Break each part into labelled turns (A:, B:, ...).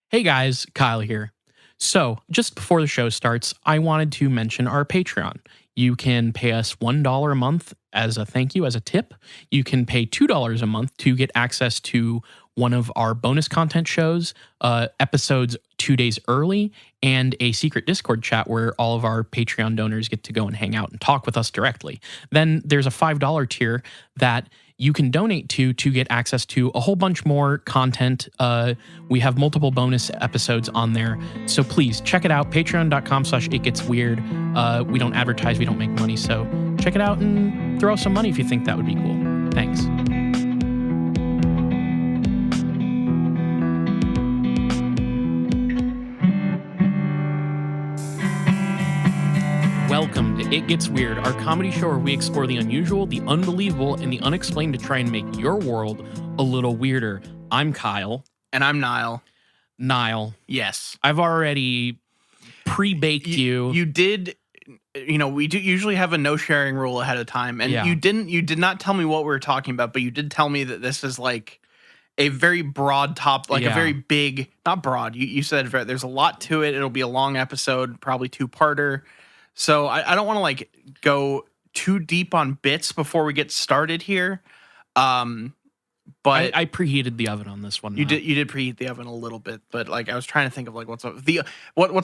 A: Hey guys, Kyle here. So, just before the show starts, I wanted to mention our Patreon. You can pay us $1 a month as a thank you, as a tip. You can pay $2 a month to get access to one of our bonus content shows, episodes 2 days early, and a secret Discord chat where all of our Patreon donors get to go and hang out and talk with us directly. Then there's a $5 tier that you can donate to get access to a whole bunch more content. We have multiple bonus episodes on there. So please check it out. Patreon.com/itgetsweird. We don't advertise, we don't make money. So check it out and throw some money if you think that would be cool. Thanks. Welcome to It Gets Weird, our comedy show where we explore the unusual, the unbelievable, and the unexplained to try and make your world a little weirder. I'm Kyle.
B: And I'm Niall.
A: Niall.
B: Yes.
A: I've already pre-baked you.
B: You did, we do usually have a no sharing rule ahead of time. And
A: Yeah.
B: you did not tell me what we were talking about, but you did tell me that this is like a very broad top, like a very big, not broad. You said there's a lot to it. It'll be a long episode, probably two-parter. So I don't want to like go too deep on bits before we get started here. But
A: I preheated the oven on this one.
B: You did preheat the oven a little bit, but like I was trying to think of like what's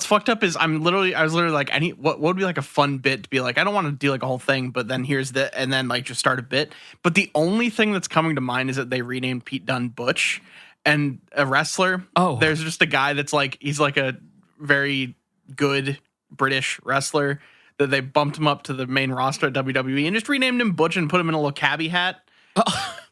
B: fucked up is I was literally like what would be like a fun bit to be like, I don't want to do like a whole thing, but then and then like just start a bit. But the only thing that's coming to mind is that they renamed Pete Dunne Butch, and a wrestler.
A: Oh,
B: there's just a guy that's like, he's like a very good British wrestler that they bumped him up to the main roster at WWE and just renamed him Butch and put him in a little cabbie hat.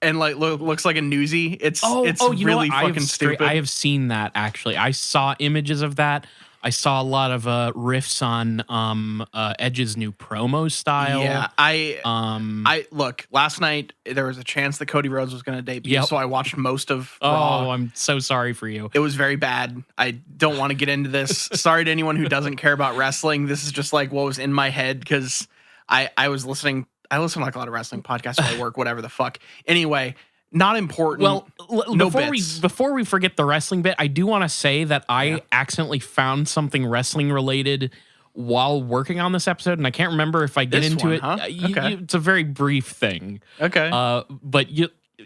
B: And like looks like a newsie. It's really fucking stupid.
A: I have seen that actually. I saw images of that. I saw a lot of riffs on Edge's new promo style.
B: Yeah, I look, last night there was a chance that Cody Rhodes was going to debut, so I watched most of Raw.
A: Oh, I'm so sorry for you.
B: It was very bad. I don't want to get into this. Sorry to anyone who doesn't care about wrestling. This is just like what was in my head because I was listening. I listen to like a lot of wrestling podcasts while I work, whatever the fuck. Anyway, not important.
A: Well,
B: bits.
A: before we forget the wrestling bit, I do want to say that I accidentally found something wrestling related while working on this episode, and I can't remember if I get into it.
B: Huh? Okay.
A: It's a very brief thing.
B: Okay.
A: But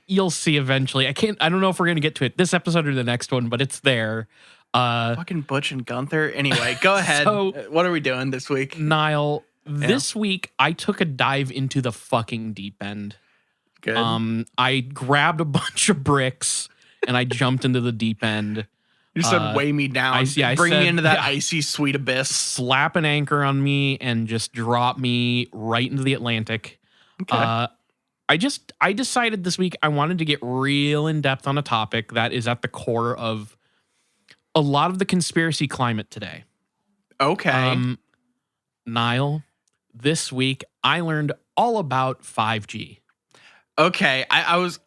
A: you'll see eventually. I don't know if we're gonna get to it this episode or the next one, but it's there.
B: Fucking Butch and Gunther. Anyway, go ahead.
A: So,
B: what are we doing this week,
A: Niall? This week I took a dive into the fucking deep end.
B: Good.
A: I grabbed a bunch of bricks and I jumped into the deep end.
B: You said weigh me down. Bring me into that icy sweet abyss.
A: Slap an anchor on me and just drop me right into the Atlantic.
B: Okay.
A: I decided this week I wanted to get real in depth on a topic that is at the core of a lot of the conspiracy climate today.
B: Okay.
A: Niall, this week I learned all about 5G.
B: Okay, I was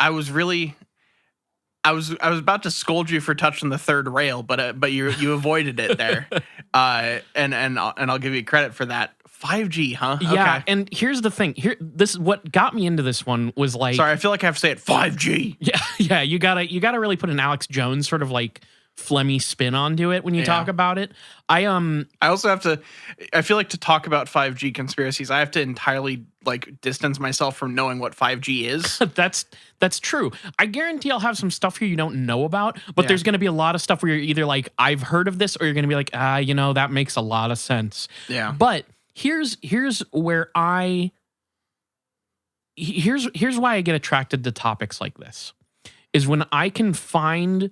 B: about to scold you for touching the third rail, but you avoided it there, and I'll give you credit for that. 5G, huh?
A: Yeah,
B: okay.
A: and here's the thing. This what got me into this one was like.
B: Sorry, I feel like I have to say it. 5G.
A: Yeah. You gotta really put an Alex Jones sort of like phlegmy spin onto it when you talk about it. I
B: also have to. I feel like to talk about 5G conspiracies, I have to entirely like distance myself from knowing what 5G is.
A: That's true. I guarantee I'll have some stuff here you don't know about, but there's going to be a lot of stuff where you're either like, I've heard of this, or you're going to be like, that makes a lot of sense.
B: Yeah.
A: But here's where here's why I get attracted to topics like this, is when I can find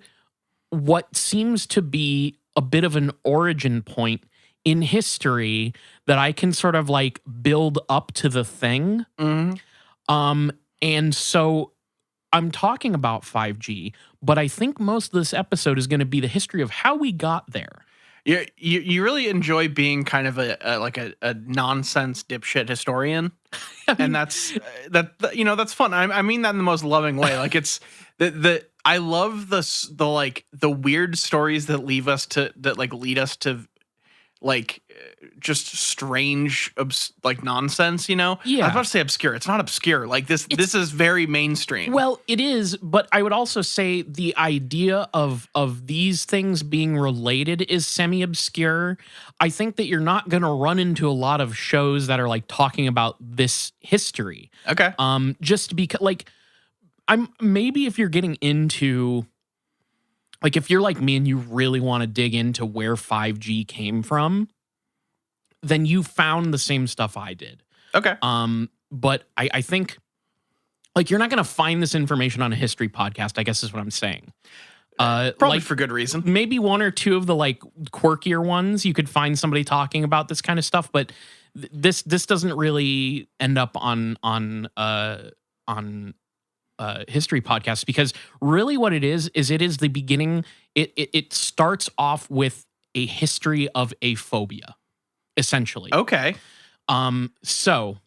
A: what seems to be a bit of an origin point in history that I can sort of like build up to the thing.
B: Mm-hmm.
A: And so I'm talking about 5G, but I think most of this episode is going to be the history of how we got there.
B: You really enjoy being kind of a nonsense dipshit historian, and that's fun. I mean that in the most loving way. Like it's I love the weird stories that lead us to like just strange like nonsense, you know?
A: Yeah.
B: I was about to say obscure. It's not obscure. Like this is very mainstream.
A: Well, it is, but I would also say the idea of these things being related is semi-obscure. I think that you're not going to run into a lot of shows that are like talking about this history.
B: Okay.
A: Just because like maybe if you're getting into like if you're like me and you really want to dig into where 5G came from, then you found the same stuff I did.
B: Okay.
A: But I think like you're not going to find this information on a history podcast, I guess is what I'm saying.
B: Probably
A: like,
B: for good reason.
A: Maybe one or two of the like quirkier ones you could find somebody talking about this kind of stuff, but this doesn't really end up on history podcasts, because really what it is the beginning. It starts off with a history of a phobia, essentially.
B: Okay.
A: So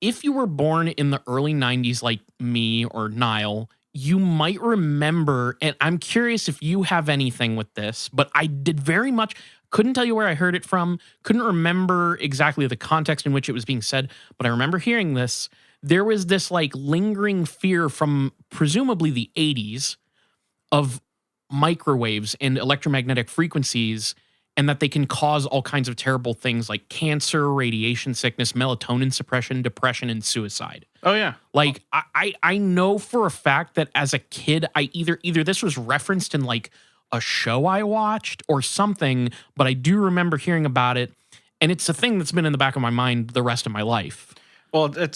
A: if you were born in the early 90s like me or Niall, you might remember, and I'm curious if you have anything with this, but I did very much, couldn't tell you where I heard it from, couldn't remember exactly the context in which it was being said, but I remember hearing this. There was this like lingering fear from presumably the 80s of microwaves and electromagnetic frequencies, and that they can cause all kinds of terrible things like cancer, radiation sickness, melatonin suppression, depression, and suicide.
B: Oh, yeah.
A: Like, I know for a fact that as a kid, I either this was referenced in like a show I watched or something, but I do remember hearing about it, and it's a thing that's been in the back of my mind the rest of my life.
B: Well, God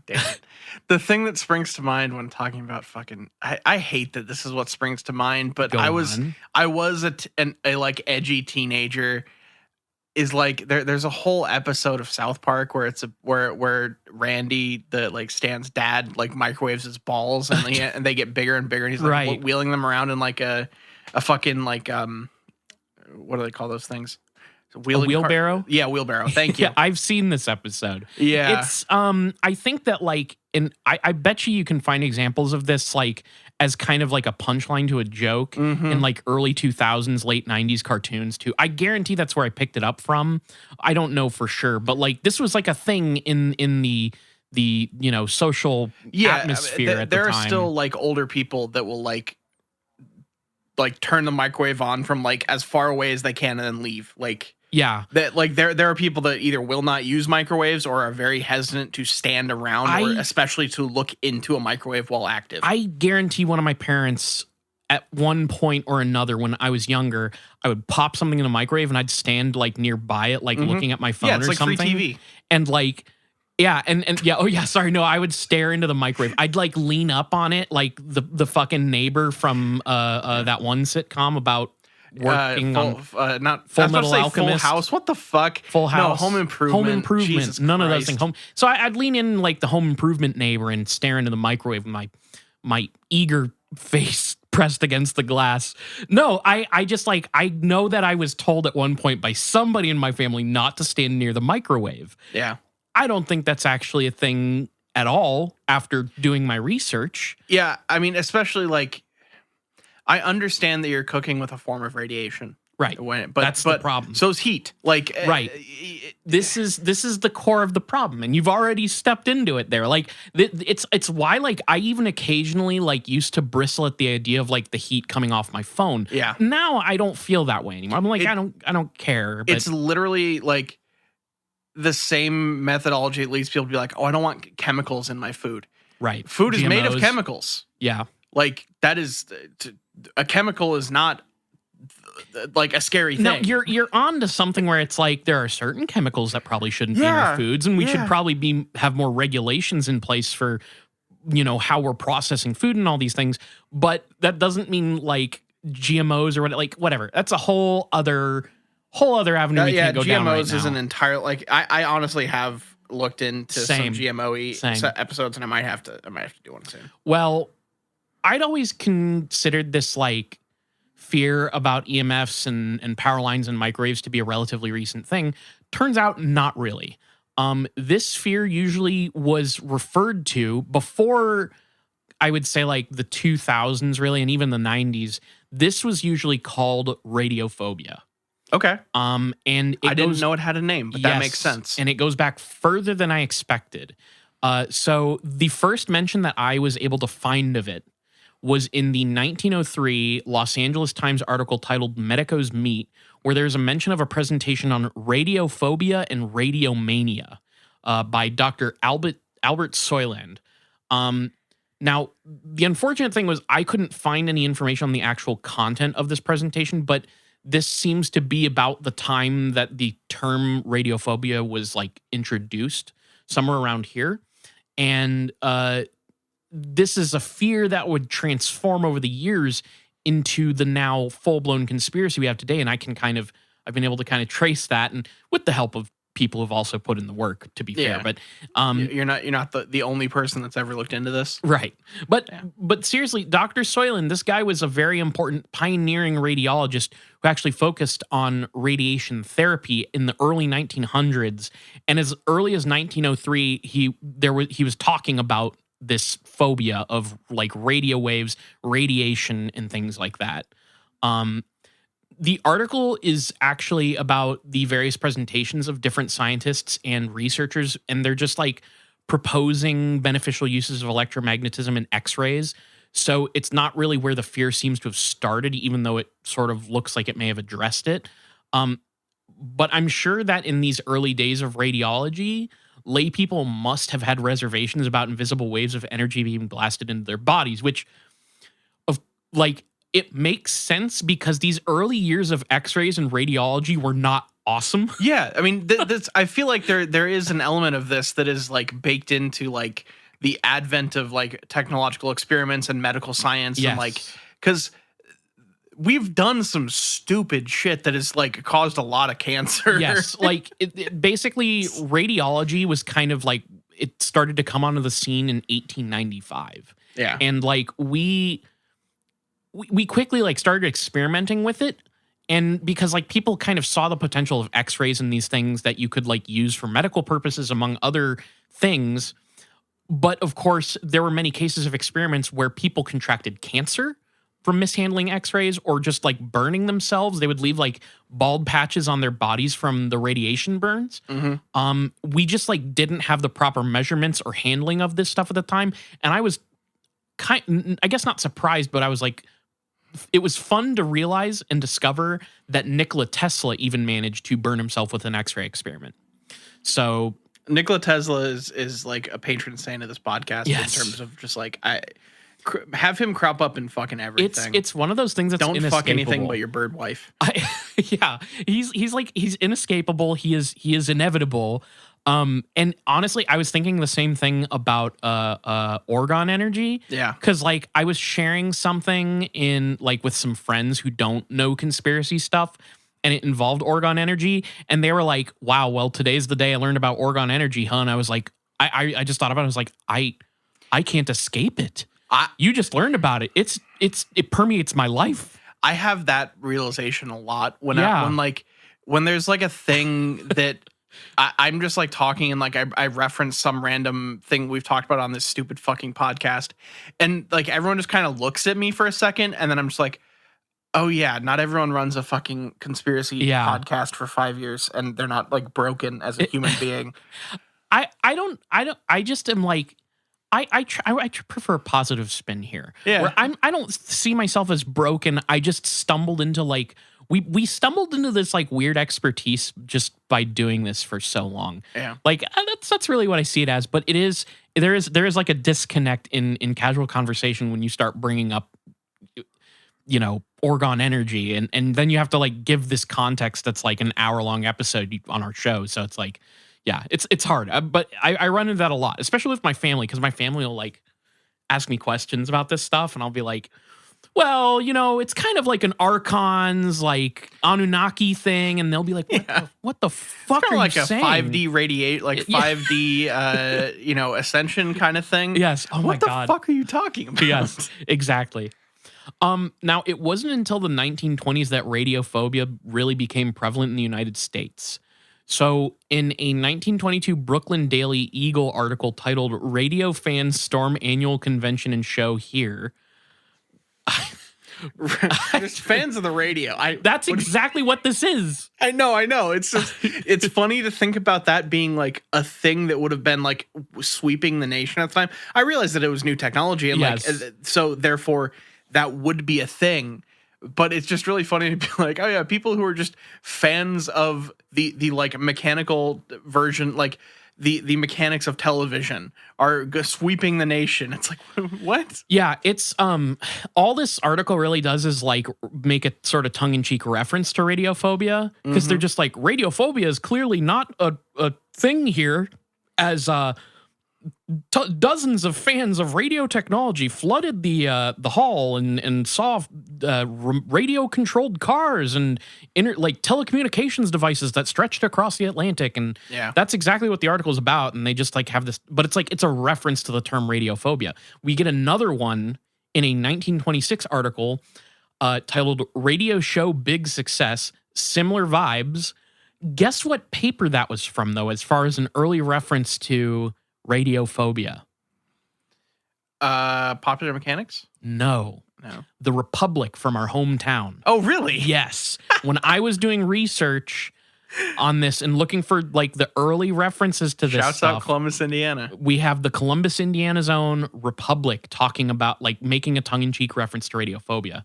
B: damn it. The thing that springs to mind when talking about I hate that this is what springs to mind, but I was a like edgy teenager. Is like there's a whole episode of South Park where it's where Randy, the like Stan's dad, like microwaves his balls and they get bigger and bigger, and he's like wheeling them around in like a fucking like what do they call those things?
A: A wheelbarrow?
B: Yeah, wheelbarrow. Thank you.
A: Yeah, I've seen this episode.
B: Yeah.
A: It's I think that like I bet you can find examples of this like as kind of like a punchline to a joke in like early 2000s, late 90s cartoons too. I guarantee that's where I picked it up from. I don't know for sure, but like this was like a thing in the you know social atmosphere at the time.
B: There are still like older people that will like turn the microwave on from like as far away as they can and then leave. Like
A: yeah,
B: that like there are people that either will not use microwaves or are very hesitant to stand around or especially to look into a microwave while active.
A: I guarantee one of my parents at one point or another when I was younger, I would pop something in the microwave and I'd stand like nearby it, like looking at my phone
B: it's
A: or
B: like
A: something.
B: Free TV.
A: And like yeah, and yeah, oh yeah, sorry, no, I would stare into the microwave. I'd like lean up on it like the fucking neighbor from that one sitcom about working on
B: not
A: Full Metal Alchemist.
B: Full House. What the fuck?
A: Full House.
B: No, Home Improvement.
A: Home Improvement.
B: Jesus
A: None
B: Christ.
A: of those things. So I'd lean in like the Home Improvement neighbor and stare into the microwave with my eager face pressed against the glass. No, I just like, I know that I was told at one point by somebody in my family not to stand near the microwave.
B: Yeah.
A: I don't think that's actually a thing at all after doing my research.
B: Yeah, I mean, especially like, I understand that you're cooking with a form of radiation.
A: Right.
B: But
A: that's the problem.
B: So is heat. Like
A: right. This is the core of the problem, and you've already stepped into it there. Like it's why like I even occasionally like used to bristle at the idea of like the heat coming off my phone.
B: Yeah.
A: Now I don't feel that way anymore. I'm like I don't care. But
B: it's literally like the same methodology that leads people to be like, oh, I don't want chemicals in my food.
A: Right.
B: Food is
A: GMOs.
B: made of chemicals.
A: Yeah.
B: Like that is a chemical is not like a scary thing.
A: No, you're on to something where it's like there are certain chemicals that probably shouldn't be in our foods, and we should probably have more regulations in place for, you know, how we're processing food and all these things. But that doesn't mean like GMOs or whatever. That's a whole other avenue we can't go down right now.
B: GMOs is an entire like I honestly have looked into some GMO-y episodes, and I might have to do one soon.
A: Well, I'd always considered this like fear about EMFs and power lines and microwaves to be a relatively recent thing. Turns out not really. This fear usually was referred to before I would say like the 2000s really, and even the 90s, this was usually called radiophobia.
B: Okay.
A: And
B: I didn't know it had a name, but that makes sense.
A: And it goes back further than I expected. So the first mention that I was able to find of it was in the 1903 Los Angeles Times article titled Medicos Meet, where there's a mention of a presentation on radiophobia and radiomania by Dr. Albert Soyland. Now, the unfortunate thing was I couldn't find any information on the actual content of this presentation, but this seems to be about the time that the term radiophobia was like introduced, somewhere around here. And this is a fear that would transform over the years into the now full-blown conspiracy we have today. And I've been able to kind of trace that, and with the help of people who've also put in the work, to be fair. But
B: you're not the only person that's ever looked into this.
A: Right. But seriously, Dr. Soyland, this guy was a very important pioneering radiologist who actually focused on radiation therapy in the early 1900s. And as early as 1903, he was talking about this phobia of like radio waves, radiation, and things like that. The article is actually about the various presentations of different scientists and researchers, and they're just like proposing beneficial uses of electromagnetism and X-rays. So it's not really where the fear seems to have started, even though it sort of looks like it may have addressed it. But I'm sure that in these early days of radiology, lay people must have had reservations about invisible waves of energy being blasted into their bodies, which it makes sense because these early years of X-rays and radiology were not awesome.
B: Yeah, I mean, I feel like there is an element of this that is like baked into like the advent of like technological experiments and medical science, and like because we've done some stupid shit that has like caused a lot of cancer.
A: Yes, like basically radiology was kind of like it started to come onto the scene in 1895.
B: Yeah,
A: and like we quickly like started experimenting with it, and because like people kind of saw the potential of X-rays and these things that you could like use for medical purposes among other things. But of course, there were many cases of experiments where people contracted cancer from mishandling X-rays or just like burning themselves. They would leave like bald patches on their bodies from the radiation burns.
B: Mm-hmm.
A: We just like didn't have the proper measurements or handling of this stuff at the time, and I was I guess not surprised, but I was like, it was fun to realize and discover that Nikola Tesla even managed to burn himself with an X-ray experiment. So
B: Nikola Tesla is like a patron saint of this podcast in terms of just like have him crop up in fucking everything.
A: It's one of those things that's
B: don't fuck anything but your bird wife.
A: He's inescapable. He is inevitable. And honestly, I was thinking the same thing about orgone energy.
B: Yeah.
A: Cause like I was sharing something in like with some friends who don't know conspiracy stuff, and it involved orgone energy, and they were like, wow, well, today's the day I learned about orgone energy, huh? And I was like, I just thought about it. I was like, I can't escape it. You just learned about it. It permeates my life.
B: I have that realization a lot when there's like a thing that I'm just like talking and like I reference some random thing we've talked about on this stupid fucking podcast, and like everyone just kind of looks at me for a second, and then I'm just like, oh yeah, not everyone runs a fucking conspiracy podcast for 5 years and they're not like broken as a human being.
A: I just am like, I prefer a positive spin here.
B: Yeah.
A: Where I don't see myself as broken. I just stumbled into like we stumbled into this like weird expertise just by doing this for so long.
B: Yeah.
A: Like that's really what I see it as. But there is like a disconnect in casual conversation when you start bringing up, you know, orgone energy, and then you have to like give this context that's like an hour-long episode on our show. So it's like, yeah, it's hard. But I run into that a lot, especially with my family, because my family will like ask me questions about this stuff, and I'll be like, well, you know, it's kind of like an Archons, like Anunnaki thing, and they'll be like, what the fuck are
B: like
A: you saying?
B: Like a 5D radiate, like 5D, you know, ascension kind of thing.
A: Yes. Oh my God.
B: What the fuck are you talking about?
A: Yes, exactly. Now, it wasn't until the 1920s that radiophobia really became prevalent in the United States. So, in a 1922 Brooklyn Daily Eagle article titled Radio Fans Storm Annual Convention and Show Here.
B: Just fans of the radio.
A: That's exactly what this is.
B: I know. It's just, it's funny to think about that being like a thing that would have been like sweeping the nation at the time. I realized that it was new technology and like, so therefore that would be a thing. But it's just really funny to be like, oh yeah, people who are just fans of the like mechanical version, like the mechanics of television are sweeping the nation. It's like, what?
A: Yeah, it's all this article really does is like make a sort of tongue-in-cheek reference to radiophobia, because they're just like, radiophobia is clearly not a thing here, as dozens of fans of radio technology flooded the hall and saw radio controlled cars and like telecommunications devices that stretched across the Atlantic, and that's exactly what the article is about. And they just like have this, but it's like it's a reference to the term radiophobia. We get another one in a 1926 article titled "Radio Show Big Success, Similar Vibes." Guess what paper that was from, though, as far as an early reference to radiophobia?
B: Popular Mechanics?
A: No. The Republic from our hometown.
B: Oh, really?
A: Yes. When I was doing research on this and looking for like the early references to this
B: Shouts out Columbus, Indiana.
A: We have the Columbus, Indiana's own Republic talking about like making a tongue-in-cheek reference to radiophobia.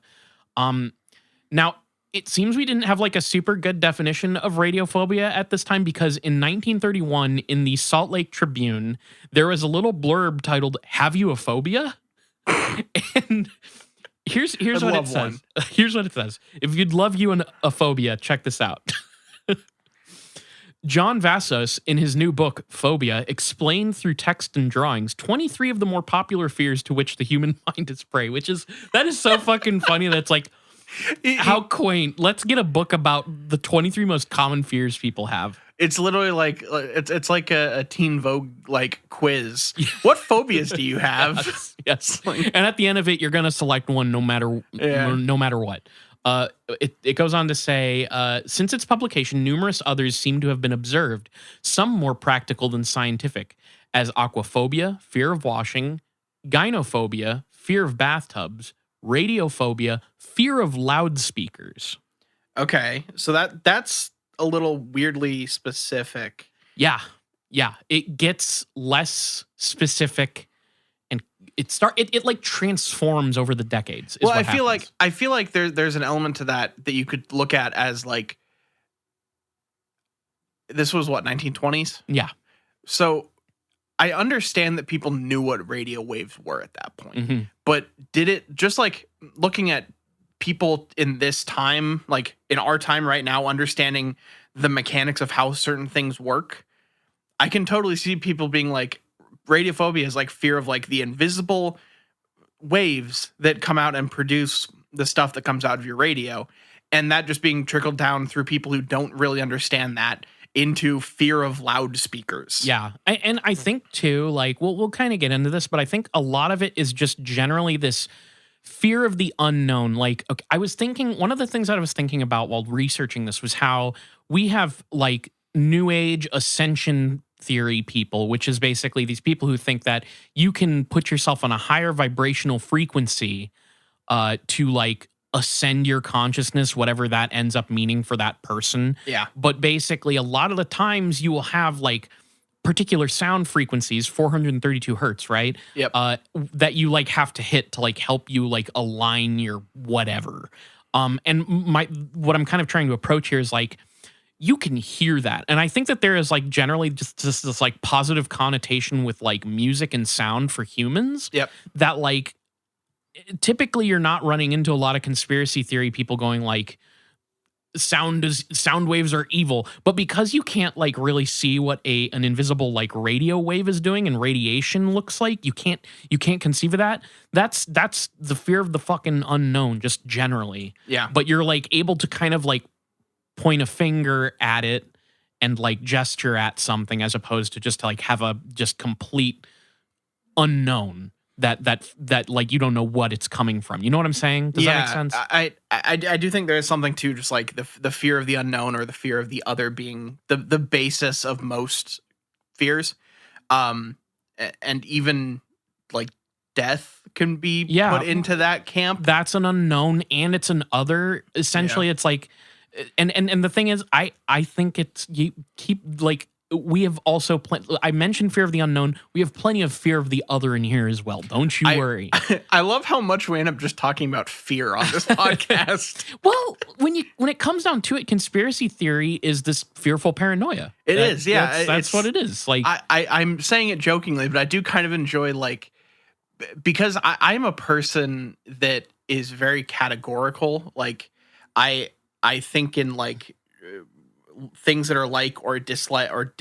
A: Now, it seems we didn't have like a super good definition of radiophobia at this time, because in 1931 in the Salt Lake Tribune, there was a little blurb titled, "Have you a phobia?" And here's what it says. Here's what it says. If you'd love you a phobia, check this out. John Vassos, in his new book, Phobia, explained through text and drawings 23 of the more popular fears to which the human mind is prey, that is so fucking funny. That's like, how quaint. Let's get a book about the 23 most common fears people have.
B: It's literally like it's like a Teen Vogue like quiz. What phobias do you have?
A: Yes. And at the end of it, you're gonna select one no matter what. It goes on to say, since its publication, numerous others seem to have been observed, some more practical than scientific, as aquaphobia, fear of washing, gynophobia, fear of bathtubs, radiophobia, fear of loudspeakers.
B: Okay, so that's a little weirdly specific.
A: Yeah. It gets less specific, and it like transforms over the decades.
B: Well, I feel like there's an element to that you could look at as like, this was what, 1920s?
A: Yeah.
B: So I understand that people knew what radio waves were at that point, but did it, just like looking at people in this time, like in our time right now, understanding the mechanics of how certain things work, I can totally see people being like, radiophobia is like fear of like the invisible waves that come out and produce the stuff that comes out of your radio, and that just being trickled down through people who don't really understand that into fear of loudspeakers.
A: Yeah. And I think too, like, we'll kind of get into this, but I think a lot of it is just generally this fear of the unknown. Like, okay, one of the things that I was thinking about while researching this was how we have like new age ascension theory people, which is basically these people who think that you can put yourself on a higher vibrational frequency to like ascend your consciousness, whatever that ends up meaning for that person.
B: Yeah.
A: But basically, a lot of the times you will have like particular sound frequencies, 432 hertz, right?
B: Yep.
A: That you like have to hit to like help you like align your whatever. And what I'm kind of trying to approach here is like, you can hear that. And I think that there is like generally just this like positive connotation with like music and sound for humans.
B: Yep.
A: That like, typically you're not running into a lot of conspiracy theory people going like sound waves are evil, but because you can't like really see what an invisible like radio wave is doing and radiation looks like, you can't conceive of that. That's the fear of the fucking unknown, just generally.
B: Yeah.
A: But you're like able to kind of like point a finger at it and like gesture at something, as opposed to just to like have a just complete unknown. that like you don't know what it's coming from. You know what I'm saying? Does that make sense?
B: I do think there is something to just like the fear of the unknown or the fear of the other being the basis of most fears. And even like death can be put into that camp.
A: That's an unknown and it's an other. Essentially, it's like, and the thing is, I think it's, you keep like, we have also I mentioned fear of the unknown. We have plenty of fear of the other in here as well. Don't you worry.
B: I love how much we end up just talking about fear on this podcast.
A: Well, when it comes down to it, conspiracy theory is this fearful paranoia.
B: It is, yeah.
A: That's what it is. Like
B: I'm saying it jokingly, but I do kind of enjoy like, because I'm a person that is very categorical. Like I think in like things that are like or dislike or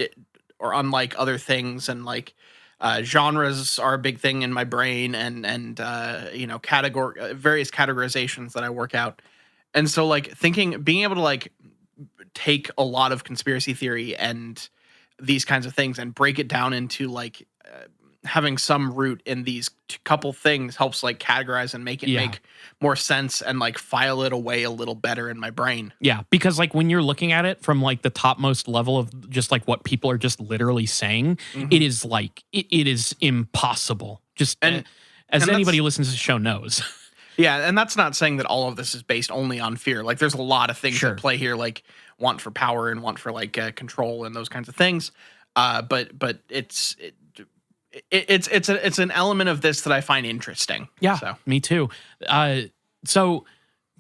B: unlike other things, and like genres are a big thing in my brain, and you know, various categorizations that I work out. And so like being able to like take a lot of conspiracy theory and these kinds of things and break it down into like having some root in these couple things helps like categorize and make it make more sense and like file it away a little better in my brain.
A: Yeah, because like when you're looking at it from like the topmost level of just like what people are just literally saying, it is like it is impossible. Just as anybody who listens to the show knows.
B: Yeah, and that's not saying that all of this is based only on fear. Like there's a lot of things at play here, like want for power and want for like control and those kinds of things. But it's an element of this that I find interesting.
A: Yeah,
B: so.
A: Me too. So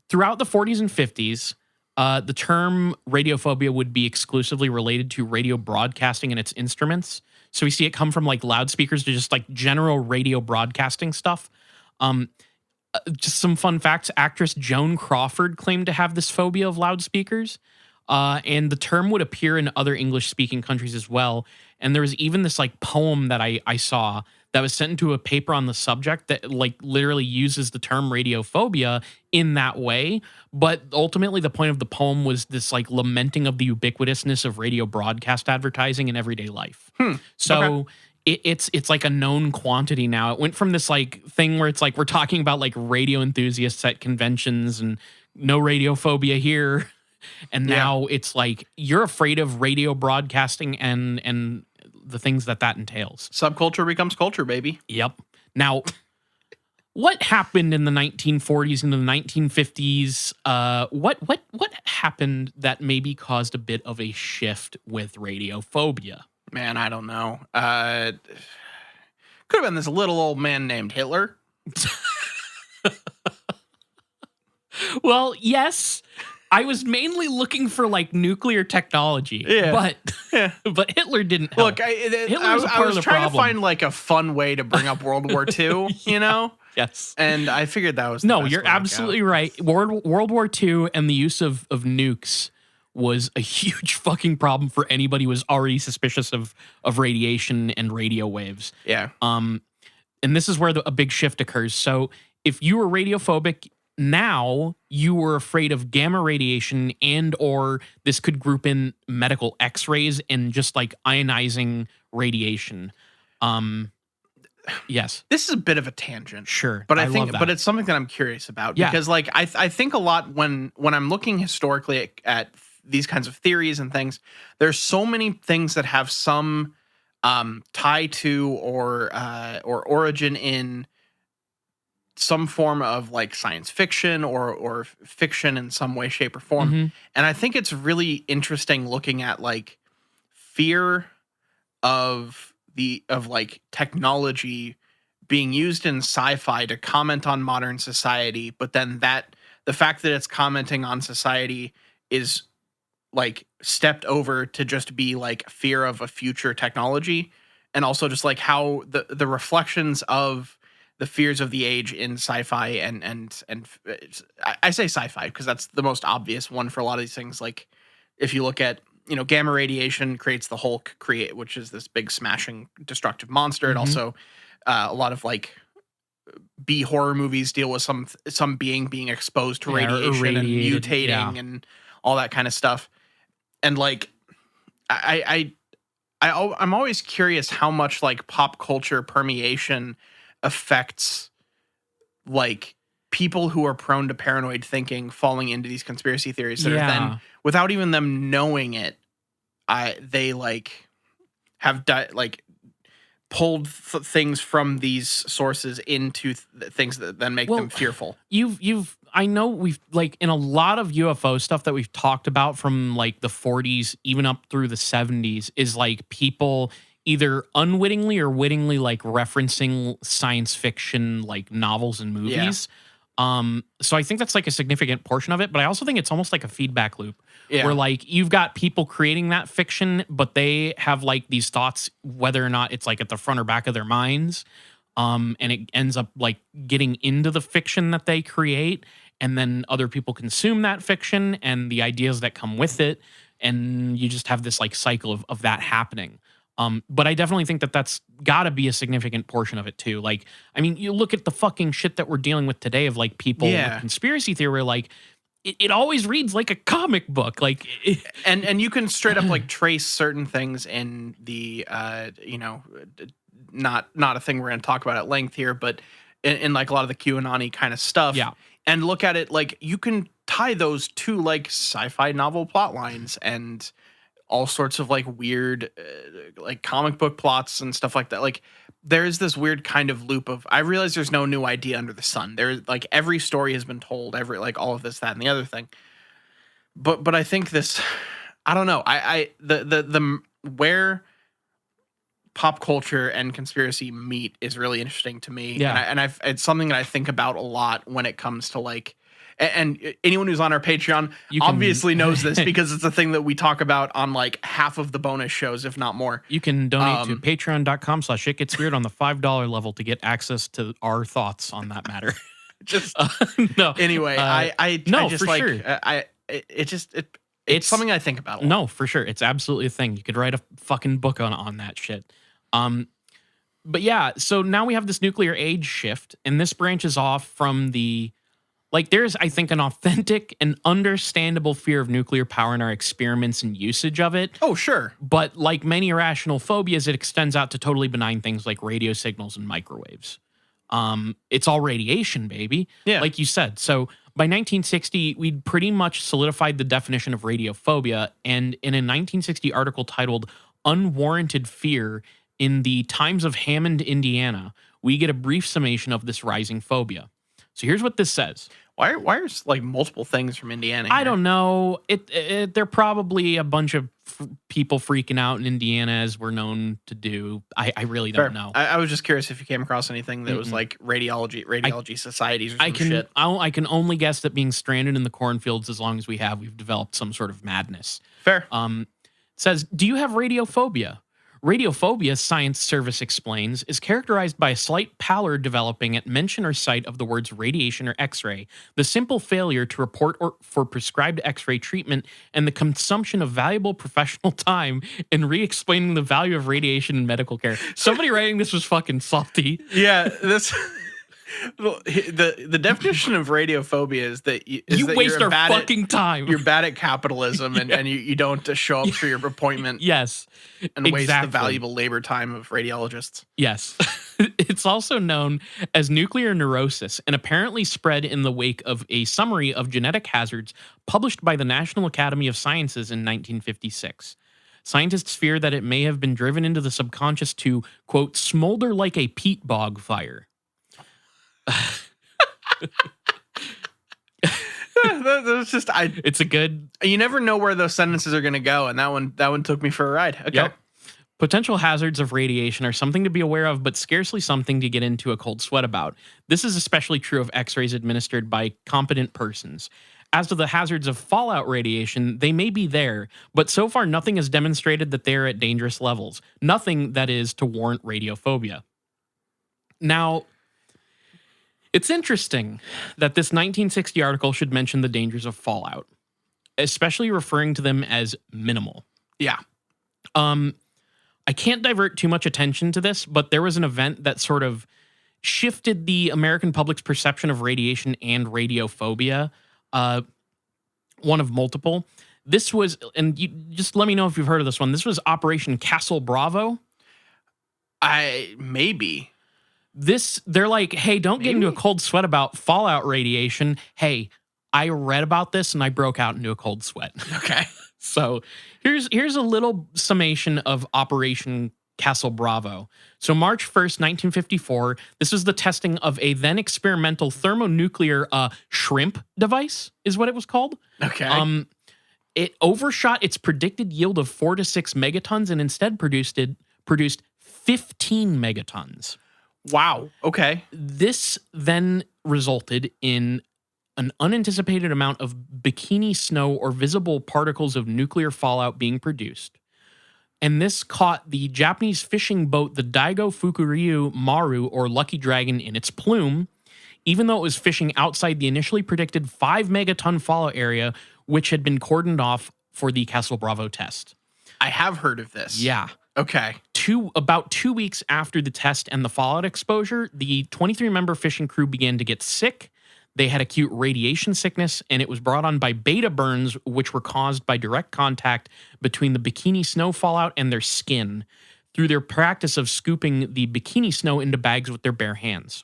A: throughout the 40s and 50s, the term radiophobia would be exclusively related to radio broadcasting and its instruments. So we see it come from like loudspeakers to just like general radio broadcasting stuff. Just some fun facts. Actress Joan Crawford claimed to have this phobia of loudspeakers. And the term would appear in other English-speaking countries as well. And there was even this like poem that I saw that was sent into a paper on the subject that like literally uses the term radiophobia in that way. But ultimately the point of the poem was this like lamenting of the ubiquitousness of radio broadcast advertising in everyday life. So it's like a known quantity now. It went from this like thing where it's like we're talking about like radio enthusiasts at conventions and no radiophobia here. And now it's like you're afraid of radio broadcasting and the things that entails.
B: Subculture becomes culture, baby.
A: Yep. Now, what happened in the 1940s and the 1950s? What happened that maybe caused a bit of a shift with radiophobia?
B: Man, I don't know. Could have been this little old man named Hitler.
A: Well, yes. I was mainly looking for like nuclear technology, but Hitler didn't help.
B: Look, I was trying to find like a fun way to bring up World War II, you know?
A: Yes.
B: And I figured that was
A: you're absolutely right. World War II and the use of nukes was a huge fucking problem for anybody who was already suspicious of radiation and radio waves.
B: Yeah.
A: And this is where a big shift occurs. So if you were radiophobic, now you were afraid of gamma radiation and or this could group in medical x-rays and just like ionizing radiation. Yes.
B: This is a bit of a tangent.
A: Sure.
B: But I think but it's something that I'm curious about because like I think a lot when I'm looking historically at these kinds of theories and things, there's so many things that have some tie to or origin in some form of like science fiction or fiction in some way, shape, or form. And I think it's really interesting looking at like fear of like technology being used in sci-fi to comment on modern society, but then the fact that it's commenting on society is like stepped over to just be like fear of a future technology, and also just like how the reflections of the fears of the age in sci-fi and I say sci-fi because that's the most obvious one for a lot of these things. Like if you look at, you know, gamma radiation creates the Hulk, which is this big smashing destructive monster. It also a lot of like B horror movies deal with some being exposed to radiation and mutating and all that kind of stuff. And like I'm always curious how much like pop culture permeation affects like people who are prone to paranoid thinking falling into these conspiracy theories that are then, without even them knowing it, they like have pulled things from these sources into things that then make them fearful.
A: I know we've like in a lot of UFO stuff that we've talked about from like the 40s even up through the 70s is like people either unwittingly or wittingly like referencing science fiction like novels and movies. So I think that's like a significant portion of it, but I also think it's almost like a feedback loop where like you've got people creating that fiction, but they have like these thoughts, whether or not it's like at the front or back of their minds. And it ends up like getting into the fiction that they create. And then other people consume that fiction and the ideas that come with it. And you just have this like cycle of that happening. But I definitely think that that's got to be a significant portion of it too. Like, I mean, you look at the fucking shit that we're dealing with today of like people with conspiracy theory, like it always reads like a comic book. Like,
B: and you can straight up like trace certain things in the, not a thing we're going to talk about at length here, but in like a lot of the QAnon-y kind of stuff.
A: Yeah.
B: And look at it like you can tie those to like sci-fi novel plot lines and all sorts of like weird like comic book plots and stuff like that. Like there's this weird kind of loop of, I realize there's no new idea under the sun. There's like every story has been told, every like all of this, that, and the other thing. But I think this, I don't know. The where pop culture and conspiracy meet is really interesting to me.
A: Yeah.
B: And it's something that I think about a lot when it comes to like, and anyone who's on our Patreon obviously knows this because it's a thing that we talk about on like half of the bonus shows, if not more.
A: You can donate to patreon.com/shitgetsweird on the $5 level to get access to our thoughts on that matter.
B: Just
A: no.
B: Anyway, I just
A: for
B: like,
A: sure.
B: It's something I think about a lot.
A: No, for sure. It's absolutely a thing. You could write a fucking book on that shit. But yeah, so now we have this nuclear age shift, and this branches off from the, like, there's, I think, an authentic and understandable fear of nuclear power in our experiments and usage of it.
B: Oh, sure.
A: But like many irrational phobias, it extends out to totally benign things like radio signals and microwaves. It's all radiation, baby.
B: Yeah.
A: Like you said. So by 1960, we'd pretty much solidified the definition of radiophobia. And in a 1960 article titled Unwarranted Fear in the Times of Hammond, Indiana, we get a brief summation of this rising phobia. So here's what this says.
B: Why are like multiple things from Indiana here?
A: I don't know. They're probably a bunch of people freaking out in Indiana, as we're known to do. I really don't know.
B: I was just curious if you came across anything that was like radiology societies or some shit.
A: I can only guess that being stranded in the cornfields, as long as we've developed some sort of madness.
B: Fair.
A: It says, do you have radiophobia? Radiophobia, Science Service explains, is characterized by a slight pallor developing at mention or sight of the words radiation or X-ray, the simple failure to report for prescribed X-ray treatment, and the consumption of valuable professional time in re-explaining the value of radiation in medical care. Somebody writing this was fucking salty.
B: Yeah, this... The definition of radiophobia is that you
A: waste our fucking time.
B: You're bad at capitalism and you don't show up for your appointment.
A: Yes.
B: And waste the valuable labor time of radiologists.
A: Yes. It's also known as nuclear neurosis and apparently spread in the wake of a summary of genetic hazards published by the National Academy of Sciences in 1956. Scientists fear that it may have been driven into the subconscious to, quote, smolder like a peat bog fire.
B: That's just
A: it's a good.
B: You never know where those sentences are going to go, and that one took me for a ride. Okay.
A: Yep. Potential hazards of radiation are something to be aware of, but scarcely something to get into a cold sweat about. This is especially true of X-rays administered by competent persons. As to the hazards of fallout radiation, they may be there, but so far nothing has demonstrated that they are at dangerous levels. Nothing, that is, to warrant radiophobia. Now, it's interesting that this 1960 article should mention the dangers of fallout, especially referring to them as minimal.
B: Yeah.
A: I can't divert too much attention to this, but there was an event that sort of shifted the American public's perception of radiation and radiophobia, one of multiple. This was, and you just let me know if you've heard of this one. This was Operation Castle Bravo.
B: Maybe.
A: they're like, hey, don't get into a cold sweat about fallout radiation. Hey, I read about this and I broke out into a cold sweat.
B: Okay.
A: So here's a little summation of Operation Castle Bravo. So March 1st, 1954, this was the testing of a then experimental thermonuclear shrimp device, is what it was called.
B: Okay.
A: It overshot its predicted yield of 4 to 6 megatons and instead produced 15 megatons.
B: Wow. Okay.
A: This then resulted in an unanticipated amount of bikini snow or visible particles of nuclear fallout being produced. And this caught the Japanese fishing boat, the Daigo Fukuryu Maru, or Lucky Dragon, in its plume, even though it was fishing outside the initially predicted 5 megaton fallout area, which had been cordoned off for the Castle Bravo test.
B: I have heard of this.
A: Yeah.
B: Okay.
A: About 2 weeks after the test and the fallout exposure, the 23-member fishing crew began to get sick. They had acute radiation sickness, and it was brought on by beta burns, which were caused by direct contact between the bikini snow fallout and their skin through their practice of scooping the bikini snow into bags with their bare hands.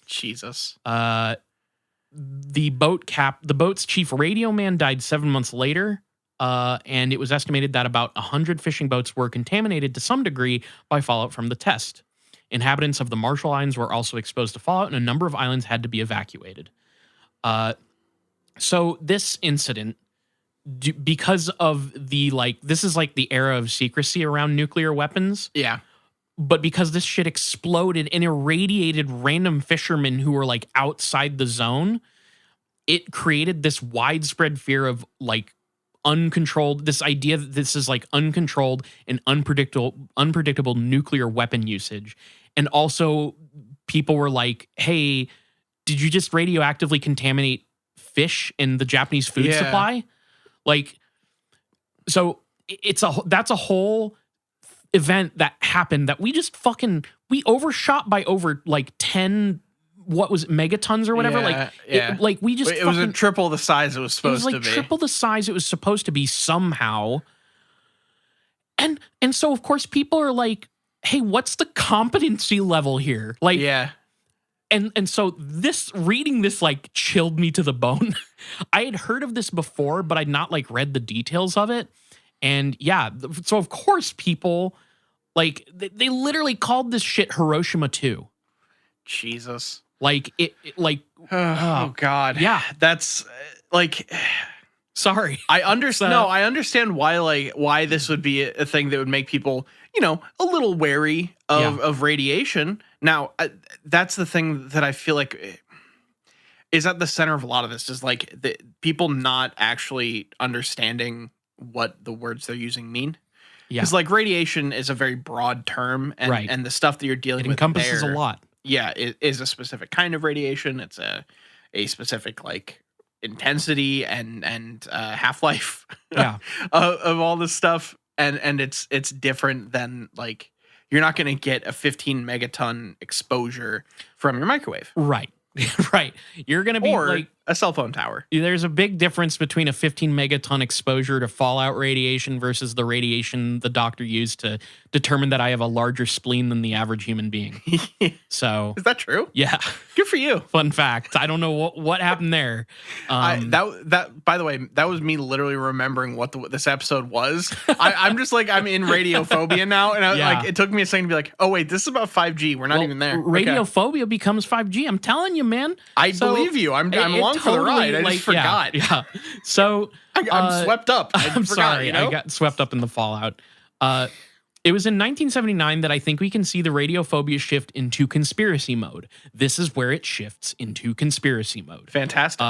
B: Jesus.
A: The boat's chief radio man died 7 months later, and it was estimated that about 100 fishing boats were contaminated to some degree by fallout from the test. Inhabitants of the Marshall Islands were also exposed to fallout, and a number of islands had to be evacuated. So this incident, because of this is like the era of secrecy around nuclear weapons.
B: Yeah.
A: But because this shit exploded and irradiated random fishermen who were like outside the zone, it created this widespread fear of like uncontrolled, this idea that this is like uncontrolled and unpredictable nuclear weapon usage. And also people were like, hey, did you just radioactively contaminate fish in the Japanese food supply? Like, so that's a whole event that happened that we overshot by over like 10, what was it, megatons or whatever.
B: It was a triple the size it was supposed to be. It was like
A: triple the size it was supposed to be somehow. And so of course people are like, hey, what's the competency level here? Like,
B: yeah.
A: And so reading this like chilled me to the bone. I had heard of this before, but I'd not like read the details of it. And yeah, so of course people like they literally called this shit Hiroshima 2.
B: Jesus.
A: Like it
B: oh God.
A: Yeah.
B: That's like,
A: sorry.
B: I understand why this would be a thing that would make people, a little wary of radiation. Now, that's the thing that I feel like is at the center of a lot of this, is like the people not actually understanding what the words they're using mean. Yeah. Because like radiation is a very broad term, and the stuff that you're dealing with
A: encompasses a lot.
B: Yeah, it is a specific kind of radiation. It's a specific like intensity and half-life of all this stuff. And it's different than like, you're not going to get a 15 megaton exposure from your microwave.
A: Right. Right. You're going to be like
B: a cell phone tower.
A: There's a big difference between a 15 megaton exposure to fallout radiation versus the radiation the doctor used to determine that I have a larger spleen than the average human being. So
B: is that true?
A: Yeah.
B: Good for you.
A: Fun fact. I don't know what happened there.
B: That by the way, that was me literally remembering what this episode was. I'm just like, I'm in radiophobia now. And like, it took me a second to be like, oh wait, this is about 5G. We're not even there.
A: Radiophobia becomes 5G. I'm telling you, man.
B: I believe you. I'm along for the ride. I just forgot.
A: Yeah. So
B: I'm swept up.
A: I'm sorry. I got swept up in the fallout. It was in 1979 that I think we can see the radiophobia shift into conspiracy mode. This is where it shifts into conspiracy mode.
B: Fantastic.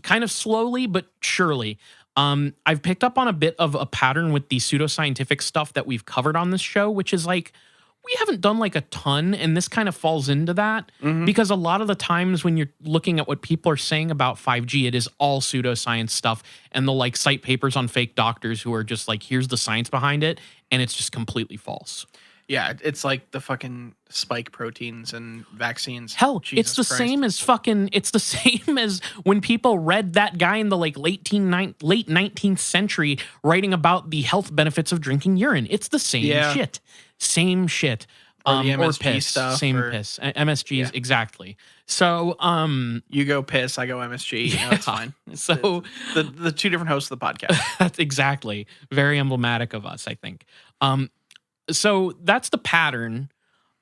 A: Kind of slowly, but surely. I've picked up on a bit of a pattern with the pseudoscientific stuff that we've covered on this show, which is like, we haven't done like a ton, and this kind of falls into that because a lot of the times when you're looking at what people are saying about 5G, it is all pseudoscience stuff, and they'll like cite papers on fake doctors who are just like, here's the science behind it, and it's just completely false.
B: Yeah, it's like the fucking spike proteins and vaccines.
A: Hell, it's the same as when people read that guy in the like late 19th century writing about the health benefits of drinking urine. It's the same shit. Same shit.
B: Or the
A: or
B: MSG
A: piss,
B: stuff.
A: same
B: or,
A: piss. MSGs, exactly. So,
B: you go piss, I go MSG.
A: Yeah.
B: It's fine.
A: So-
B: the two different hosts of the podcast.
A: that's exactly very emblematic of us, I think. So that's the pattern.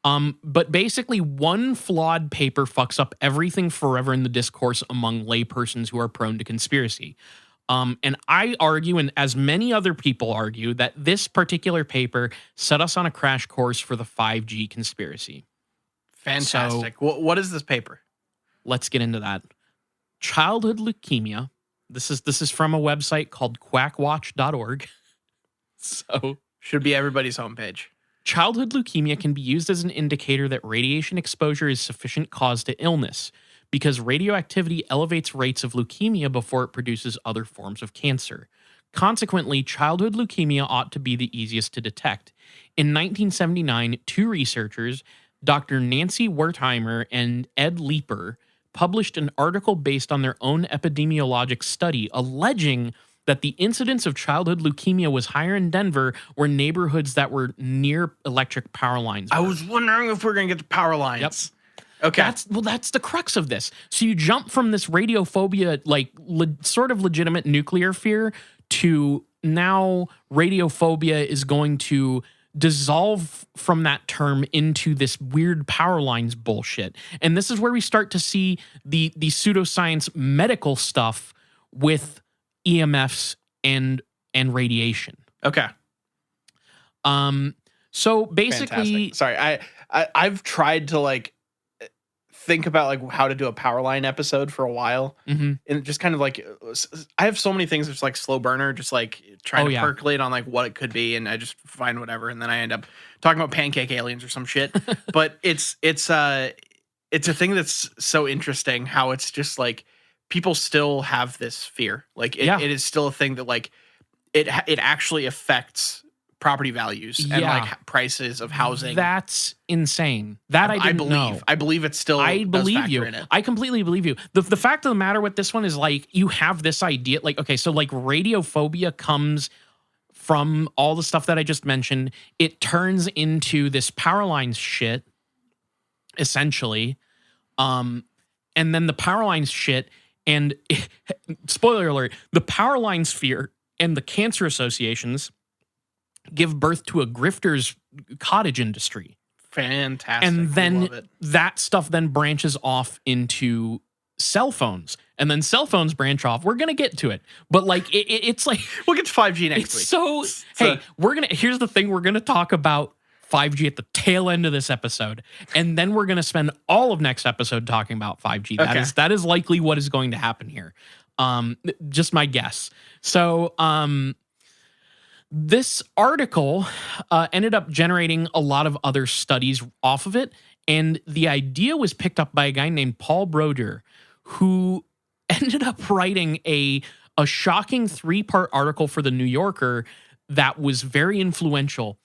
A: But basically, one flawed paper fucks up everything forever in the discourse among laypersons who are prone to conspiracy. And I argue, and as many other people argue, that this particular paper set us on a crash course for the 5G conspiracy.
B: Fantastic. What is this paper?
A: Let's get into that. Childhood leukemia. This is from a website called quackwatch.org. So
B: should be everybody's homepage.
A: Childhood leukemia can be used as an indicator that radiation exposure is sufficient cause to illness because radioactivity elevates rates of leukemia before it produces other forms of cancer. Consequently, childhood leukemia ought to be the easiest to detect. In 1979, two researchers, Dr. Nancy Wertheimer and Ed Leeper, published an article based on their own epidemiologic study alleging that the incidence of childhood leukemia was higher in Denver, where neighborhoods that were near electric power lines were.
B: I was wondering if we're going to get the power lines.
A: Yep.
B: Okay.
A: That's the crux of this. So you jump from this radiophobia, like sort of legitimate nuclear fear, to now radiophobia is going to dissolve from that term into this weird power lines bullshit. And this is where we start to see the pseudoscience medical stuff with EMFs and radiation.
B: Okay.
A: So basically,
B: fantastic. Sorry, I've tried to like think about like how to do a power line episode for a while, and just kind of like I have so many things that's like slow burner, just like trying to percolate on like what it could be, and I just find whatever, and then I end up talking about pancake aliens or some shit. But it's a thing that's so interesting how it's just like people still have this fear. Like it is still a thing that like it actually affects property values and like prices of housing.
A: That's insane. That I didn't know.
B: I believe it's still.
A: I believe you.
B: In it.
A: I completely believe you. The fact of the matter with this one is like you have this idea. Like okay, so like radiophobia comes from all the stuff that I just mentioned. It turns into this power lines shit, essentially, and then the power lines shit. And spoiler alert, the power line sphere and the cancer associations give birth to a grifter's cottage industry.
B: Fantastic.
A: And then that stuff then branches off into cell phones. And then cell phones branch off. We're going to get to it. But like, it's like...
B: We'll get to 5G next week.
A: So, hey, here's the thing. We're going to talk about 5G at the tail end of this episode, and then we're going to spend all of next episode talking about 5G. That is likely what is going to happen here. Just my guess. So this article ended up generating a lot of other studies off of it, and the idea was picked up by a guy named Paul Broder, who ended up writing a shocking 3-part article for the New Yorker that was very influential.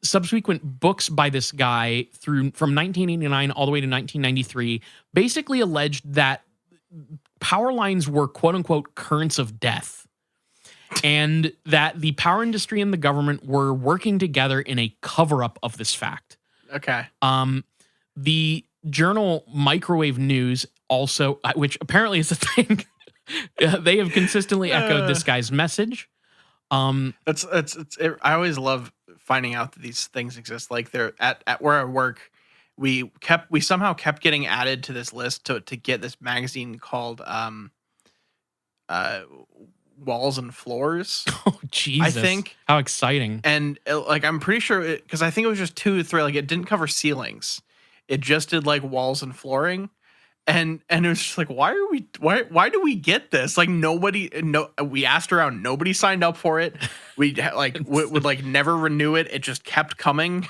A: Subsequent books by this guy from 1989 all the way to 1993 basically alleged that power lines were quote unquote currents of death, and that the power industry and the government were working together in a cover up of this fact.
B: Okay.
A: The journal Microwave News also, which apparently is a thing, they have consistently echoed this guy's message.
B: I always love finding out that these things exist. Like they're at where I work, we somehow kept getting added to this list to get this magazine called Walls and Floors.
A: Oh Jesus!
B: I think
A: how exciting.
B: And like I'm pretty sure because I think it was just 2 or 3. Like it didn't cover ceilings, it just did like walls and flooring. And it was just like, why do we get this? Like we asked around, nobody signed up for it. We like would like never renew it. It just kept coming.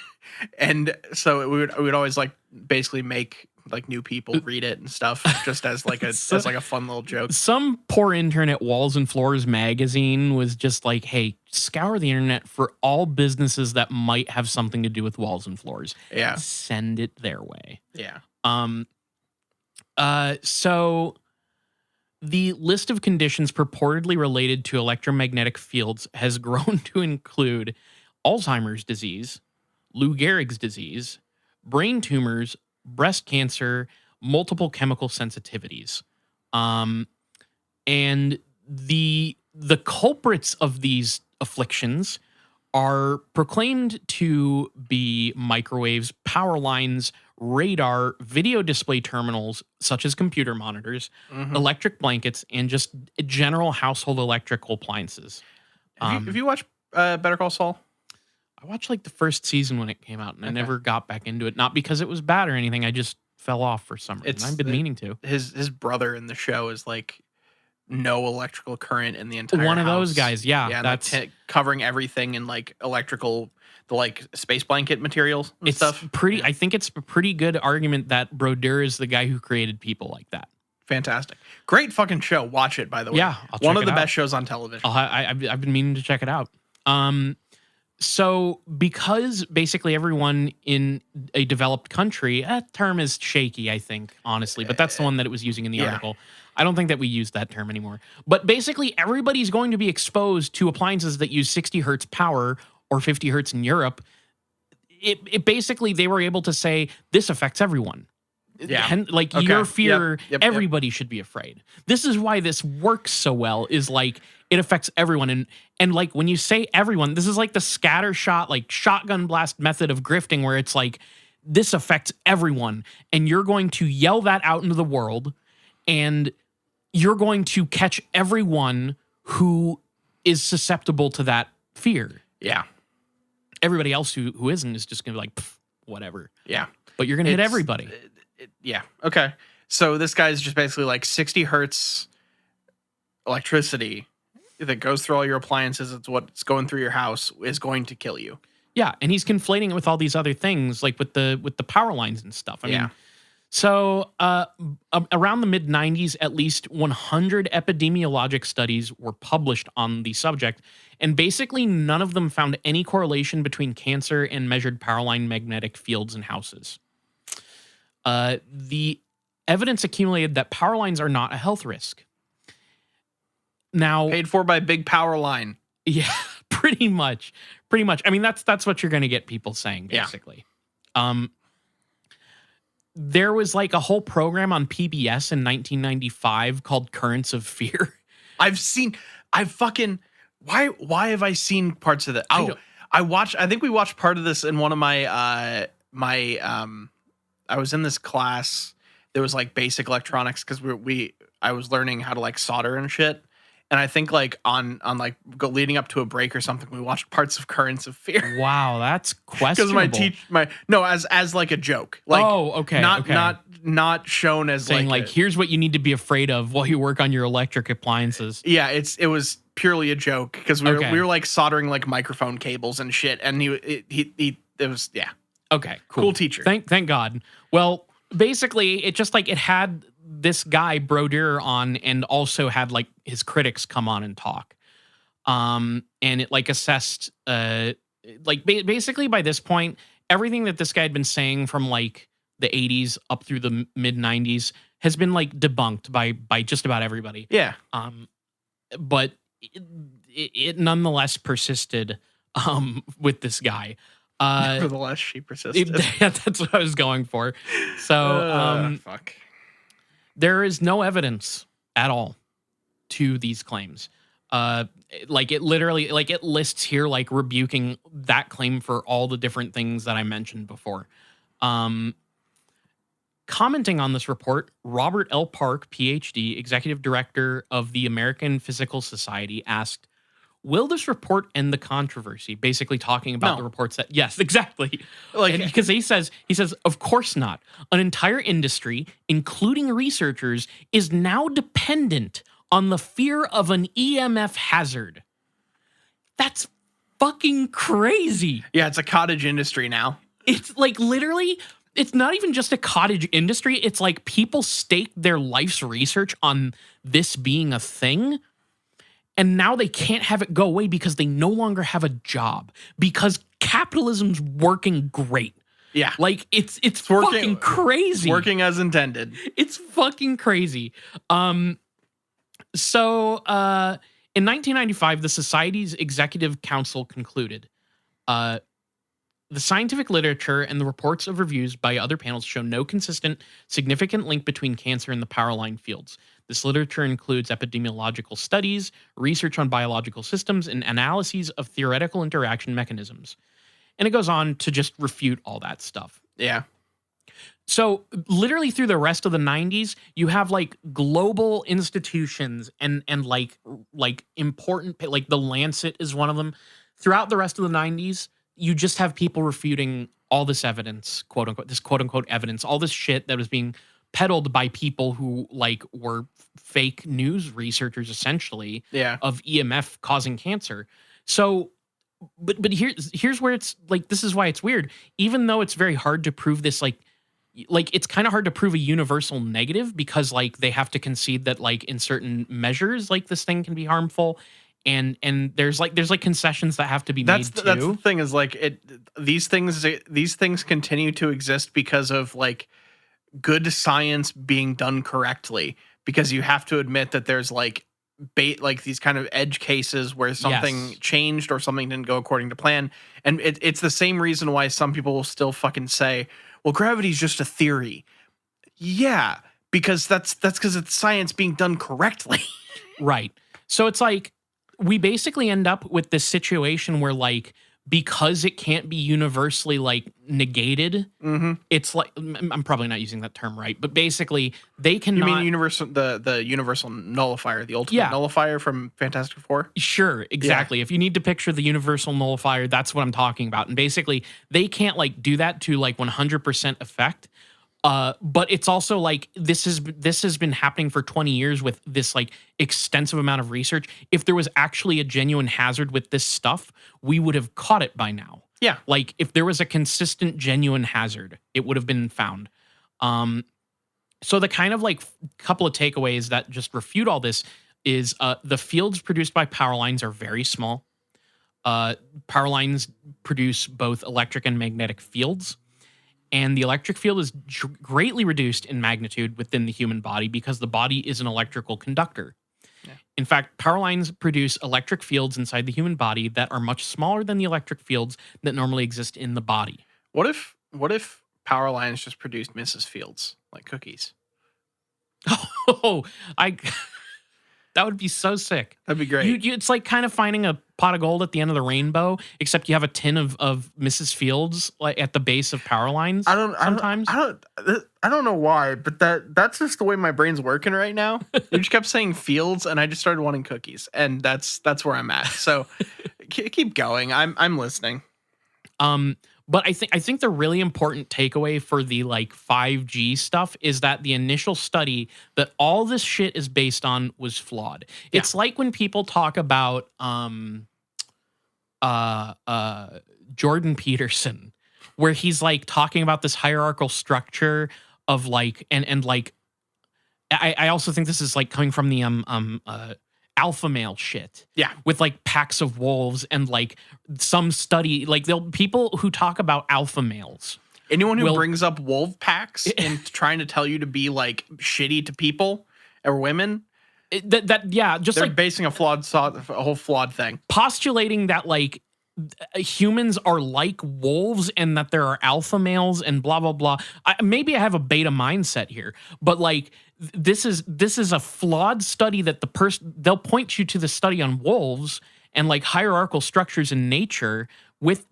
B: And so we would always like basically make like new people read it and stuff just as like as like a fun little joke.
A: Some poor intern at Walls and Floors magazine was just like, hey, scour the internet for all businesses that might have something to do with walls and floors.
B: Yeah.
A: Send it their way.
B: Yeah.
A: So the list of conditions purportedly related to electromagnetic fields has grown to include Alzheimer's disease, Lou Gehrig's disease, brain tumors, breast cancer, multiple chemical sensitivities. And the culprits of these afflictions are proclaimed to be microwaves, power lines, radar, video display terminals, such as computer monitors, electric blankets, and just general household electrical appliances.
B: Have you watched Better Call Saul?
A: I watched like the first season when it came out, and I never got back into it. Not because it was bad or anything. I just fell off for some reason. I've been meaning to.
B: His brother in the show is like no electrical current in the entire
A: one of
B: house.
A: those guys. Yeah,
B: that's like covering everything in like electrical, the like space blanket materials and stuff.
A: Pretty. I think it's a pretty good argument that Brodeur is the guy who created people like that.
B: Fantastic, great fucking show. Watch it, by the way.
A: Yeah,
B: one of the best shows on television.
A: I've been meaning to check it out. So because basically everyone in a developed country, that term is shaky, I think, honestly, but that's the one that it was using in the article. I don't think that we use that term anymore. But basically everybody's going to be exposed to appliances that use 60 hertz power or 50 hertz in Europe. It basically, they were able to say, this affects everyone.
B: Yeah.
A: Your fear, everybody should be afraid. This is why this works so well, is like it affects everyone. And like when you say everyone, this is like the scatter shot, like shotgun blast method of grifting, where it's like this affects everyone. And you're going to yell that out into the world, and you're going to catch everyone who is susceptible to that fear.
B: Yeah.
A: Everybody else who isn't is just going to be like, whatever.
B: Yeah.
A: But you're going to hit everybody.
B: Yeah. Okay. So this guy's just basically like 60 hertz electricity that goes through all your appliances. It's what's going through your house is going to kill you.
A: Yeah. And he's conflating it with all these other things, like with the power lines and stuff. I mean, so around the mid 90s, at least 100 epidemiologic studies were published on the subject. And basically none of them found any correlation between cancer and measured power line magnetic fields in houses. The evidence accumulated that power lines are not a health risk. Now,
B: paid for by big power line.
A: Yeah, pretty much. I mean, that's what you're going to get people saying, basically. Yeah. There was like a whole program on PBS in 1995 called Currents of Fear.
B: Why have I seen parts of that? I think we watched part of this in one of my I was in this class. There was like basic electronics because I was learning how to like solder and shit. And I think like on like leading up to a break or something, we watched parts of Currents of Fear.
A: Wow, that's questionable.
B: Because as like a joke. Like,
A: okay.
B: Not shown as
A: saying like here's what you need to be afraid of while you work on your electric appliances.
B: Yeah, it was purely a joke because we were like soldering like microphone cables and shit, and it was
A: okay,
B: cool teacher.
A: Thank God. Well, basically, it just like it had this guy Brodeur on, and also had like his critics come on and talk. And it like assessed basically by this point, everything that this guy had been saying from like the 80s up through the mid 90s has been like debunked by just about everybody.
B: Yeah.
A: But it nonetheless persisted with this guy.
B: Nevertheless, she persisted.
A: That's what I was going for. So,
B: fuck.
A: There is no evidence at all to these claims. Like it literally, like it lists here, like rebuking that claim for all the different things that I mentioned before. Commenting on this report, Robert L. Park, PhD, executive director of the American Physical Society, asked, will this report end the controversy? Basically talking about the reports that, yes, exactly. Because he says, of course not. An entire industry, including researchers, is now dependent on the fear of an EMF hazard. That's fucking crazy.
B: Yeah, it's a cottage industry now.
A: It's like literally, it's not even just a cottage industry. It's like people stake their life's research on this being a thing. And now they can't have it go away because they no longer have a job because capitalism's working great.
B: Yeah.
A: Like it's fucking crazy.
B: Working as intended.
A: It's fucking crazy. So in 1995, the Society's Executive Council concluded, The scientific literature and the reports of reviews by other panels show no consistent, significant link between cancer and the power line fields. This literature includes epidemiological studies, research on biological systems, and analyses of theoretical interaction mechanisms. And it goes on to just refute all that stuff.
B: Yeah.
A: So literally through the rest of the 90s, you have like global institutions and like important, like the Lancet is one of them. Throughout the rest of the 90s, you just have people refuting all this evidence, quote unquote evidence, all this shit that was being peddled by people who like were fake news researchers essentially of EMF causing cancer. So but here's where it's like, this is why it's weird. Even though it's very hard to prove this, like it's kind of hard to prove a universal negative because like they have to concede that like in certain measures like this thing can be harmful, and there's concessions that have to be made too.
B: That's the thing is like these things continue to exist because of like good science being done correctly, because you have to admit that there's like these kind of edge cases where something changed or something didn't go according to plan. And it's the same reason why some people will still fucking say, well, gravity's just a theory. Yeah, because that's because it's science being done correctly.
A: Right. So it's like we basically end up with this situation where like, because it can't be universally like negated, it's like, I'm probably not using that term right, but basically they cannot.
B: You mean universal, the universal nullifier, the ultimate nullifier from Fantastic Four?
A: Sure, exactly. Yeah. If you need to picture the universal nullifier, that's what I'm talking about. And basically they can't like do that to like 100% effect. But it's also like this has been happening for 20 years with this like extensive amount of research. If there was actually a genuine hazard with this stuff, we would have caught it by now.
B: Yeah.
A: Like if there was a consistent, genuine hazard, it would have been found. So the kind of like couple of takeaways that just refute all this is the fields produced by power lines are very small. Power lines produce both electric and magnetic fields. And the electric field is greatly reduced in magnitude within the human body because the body is an electrical conductor. Yeah. In fact, power lines produce electric fields inside the human body that are much smaller than the electric fields that normally exist in the body.
B: What if power lines just produced Mrs. Fields, like cookies?
A: Oh, that would be so sick.
B: That'd be great.
A: It's like kind of finding a pot of gold at the end of the rainbow, except you have a tin of Mrs. Fields like at the base of power lines. I
B: don't know why, but that's just the way my brain's working right now. You just kept saying Fields, and I just started wanting cookies, and that's where I'm at. So keep going. I'm listening.
A: But I think the really important takeaway for the like 5G stuff is that the initial study that all this shit is based on was flawed. Yeah. It's like when people talk about Jordan Peterson, where he's like talking about this hierarchical structure of like and like I also think this is like coming from the alpha male shit.
B: Yeah.
A: With like packs of wolves and like some study, like people who talk about alpha males.
B: Anyone who brings up wolf packs and trying to tell you to be like shitty to people or women.
A: Just
B: they're
A: like
B: basing a whole flawed thing.
A: Postulating that like humans are like wolves and that there are alpha males and blah, blah, blah. Maybe I have a beta mindset here, but like, this is a flawed study that they'll point you to the study on wolves and like hierarchical structures in nature with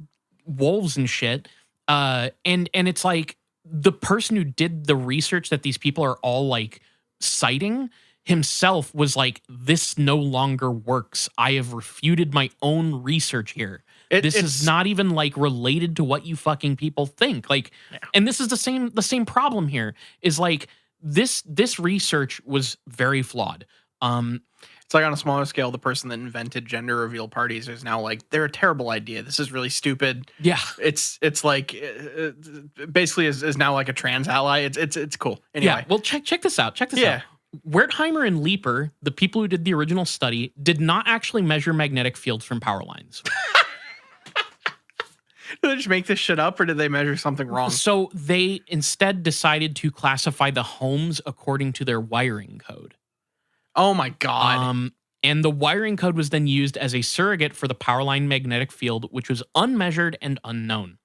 A: wolves and shit. And it's like the person who did the research that these people are all like citing himself was like, this no longer works. I have refuted my own research here. This is not even like related to what you fucking people think. Like, and this is the same problem here is like, this research was very flawed.
B: It's like on a smaller scale, the person that invented gender reveal parties is now like, they're a terrible idea. This is really stupid.
A: Yeah.
B: It's like basically is now like a trans ally. It's cool. Anyway.
A: Yeah. Well, check this out. Check this out. Wertheimer and Leeper, the people who did the original study, did not actually measure magnetic fields from power lines.
B: Did they just make this shit up or did they measure something wrong?
A: So they instead decided to classify the homes according to their wiring code.
B: Oh my God.
A: And the wiring code was then used as a surrogate for the power line magnetic field, which was unmeasured and unknown.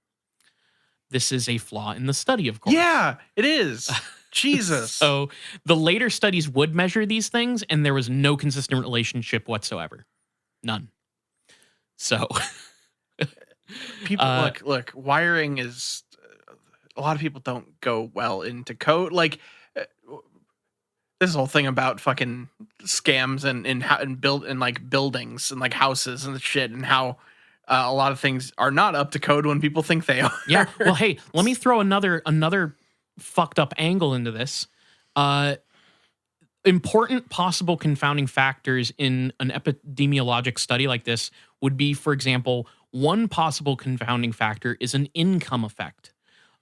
A: this is a flaw in the study, of course.
B: Yeah, it is. Jesus.
A: So the later studies would measure these things, and there was no consistent relationship whatsoever. None. So
B: people look, wiring is a lot of people don't go well into code. Like this whole thing about fucking scams and like buildings and like houses and shit, and how a lot of things are not up to code when people think they are.
A: Yeah. Well, hey, let me throw another fucked up angle into this. Important possible confounding factors in an epidemiologic study like this would be, for example, one possible confounding factor is an income effect.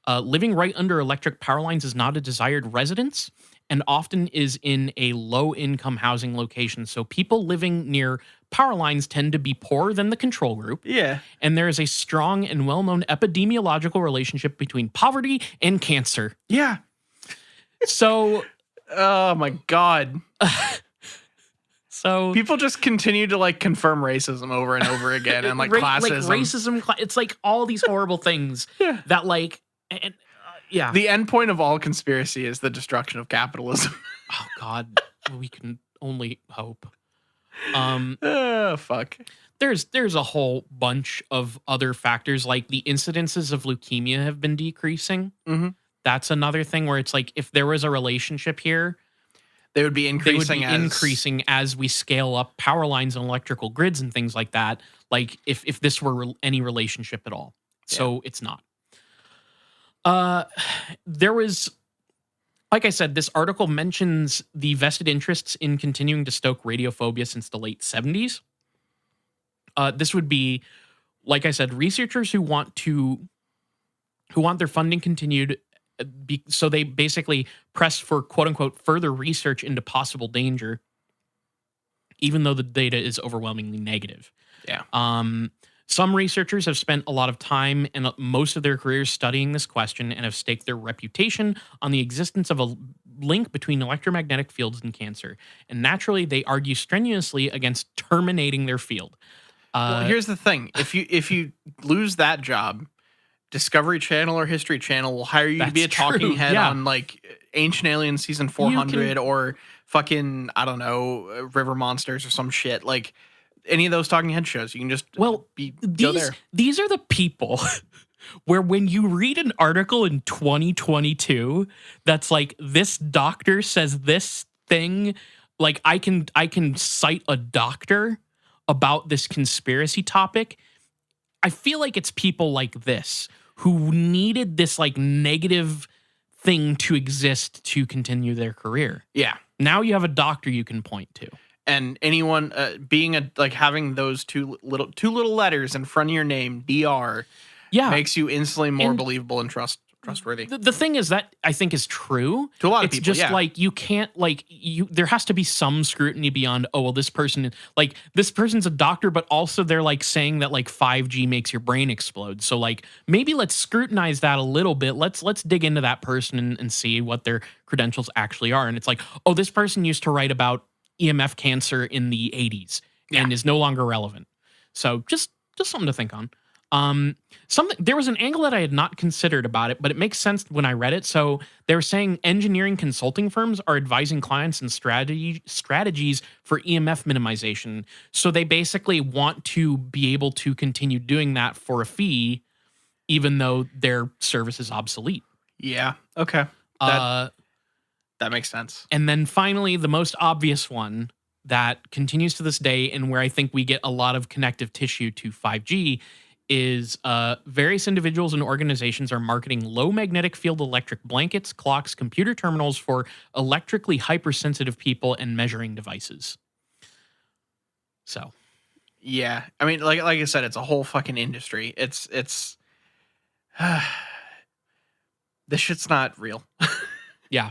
A: Living right under electric power lines is not a desired residence and often is in a low-income housing location. So people living near power lines tend to be poorer than the control group.
B: Yeah.
A: And there is a strong and well-known epidemiological relationship between poverty and cancer.
B: Yeah.
A: So...
B: oh my God.
A: So
B: people just continue to like confirm racism over and over again, and like classism.
A: Like racism, it's like all these horrible things that like... yeah.
B: The end point of all conspiracy is the destruction of capitalism.
A: Oh God, we can only hope.
B: Fuck.
A: There's a whole bunch of other factors, like the incidences of leukemia have been decreasing.
B: Mm-hmm.
A: That's another thing where it's like if there was a relationship here,
B: they would be increasing
A: as we scale up power lines and electrical grids and things like that. Like if this were any relationship at all, so it's not. There was, like I said, this article mentions the vested interests in continuing to stoke radiophobia since the late 70s. This would be, like I said, researchers who want their funding continued. So they basically press for quote unquote further research into possible danger, even though the data is overwhelmingly negative.
B: Yeah.
A: Some researchers have spent a lot of time and most of their careers studying this question and have staked their reputation on the existence of a link between electromagnetic fields and cancer. And naturally, they argue strenuously against terminating their field.
B: Well, here's the thing. If you lose that job, Discovery Channel or History Channel will hire you to be a talking head on like Ancient Aliens season 400 or fucking, I don't know, River Monsters or some shit. Like, any of those talking head shows, you can just go there.
A: These are the people where when you read an article in 2022 that's like, this doctor says this thing, like I can cite a doctor about this conspiracy topic. I feel like it's people like this who needed this like negative thing to exist to continue their career.
B: Yeah.
A: Now you have a doctor you can point to.
B: And anyone being having those two little letters in front of your name, DR, makes you instantly more believable and trustworthy.
A: The thing is that I think is true
B: to a lot of people.
A: It's just like you can't there has to be some scrutiny beyond, oh well, this person's a doctor, but also they're like saying that like 5G makes your brain explode. So like maybe let's scrutinize that a little bit. Let's dig into that person and see what their credentials actually are. And it's like, oh, this person used to write about EMF cancer in the 80s and is no longer relevant. So just something to think on. There was an angle that I had not considered about it, but it makes sense when I read it. So they were saying engineering consulting firms are advising clients and strategies for EMF minimization. So they basically want to be able to continue doing that for a fee, even though their service is obsolete.
B: Yeah. Okay. That makes sense.
A: And then finally, the most obvious one that continues to this day and where I think we get a lot of connective tissue to 5G is various individuals and organizations are marketing low magnetic field electric blankets, clocks, computer terminals for electrically hypersensitive people and measuring devices. So,
B: yeah, I mean, like I said, it's a whole fucking industry. It's this shit's not real.
A: Yeah.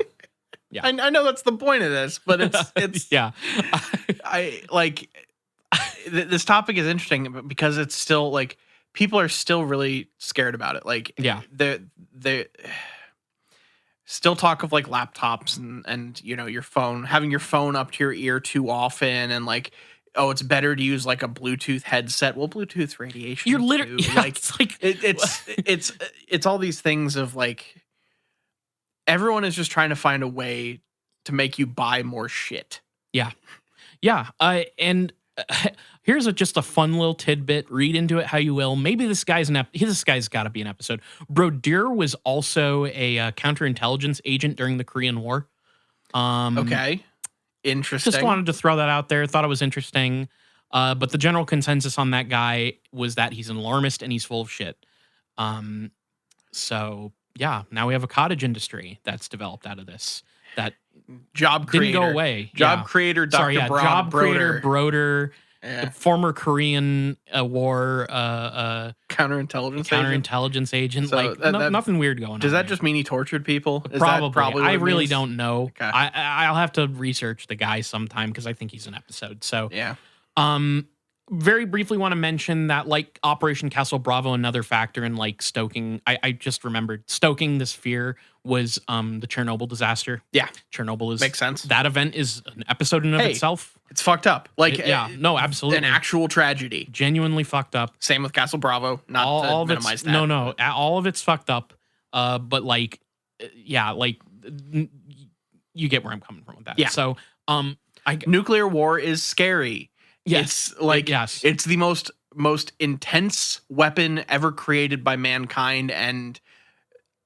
A: Yeah.
B: I know that's the point of this, but it's
A: yeah.
B: I like this topic is interesting because it's still like people are still really scared about it. Like, they still talk of like laptops and you know, your phone, having your phone up to your ear too often, and like oh, it's better to use like a Bluetooth headset. Well, Bluetooth radiation.
A: You're literally
B: like it's all these things of like everyone is just trying to find a way to make you buy more shit.
A: Yeah. And here's just a fun little tidbit. Read into it how you will. Maybe this guy's got to be an episode. Brodeur was also a counterintelligence agent during the Korean War.
B: Okay. Interesting.
A: Just wanted to throw that out there. Thought it was interesting. But the general consensus on that guy was that he's an alarmist and he's full of shit. So yeah, now we have a cottage industry that's developed out of this. That
B: job creator
A: didn't go away.
B: Creator, Dr.
A: Sorry, job creator Broder, the former Korean War
B: counterintelligence
A: agent. So nothing weird going on.
B: Does that just mean he tortured people?
A: Probably. I really don't know. Okay. I'll have to research the guy sometime because I think he's an episode. So
B: yeah.
A: Very briefly want to mention that like Operation Castle Bravo, another factor in like stoking. I just remembered stoking this fear was the Chernobyl disaster.
B: Yeah.
A: Chernobyl
B: makes sense.
A: That event is an episode in and of itself.
B: It's fucked up. Like
A: no, absolutely.
B: An actual tragedy.
A: Genuinely fucked up.
B: Same with Castle Bravo. Not all to minimize that.
A: No. All of it's fucked up. But like you get where I'm coming from with that.
B: Yeah.
A: So
B: nuclear war is scary.
A: Yes.
B: It's the most intense weapon ever created by mankind, and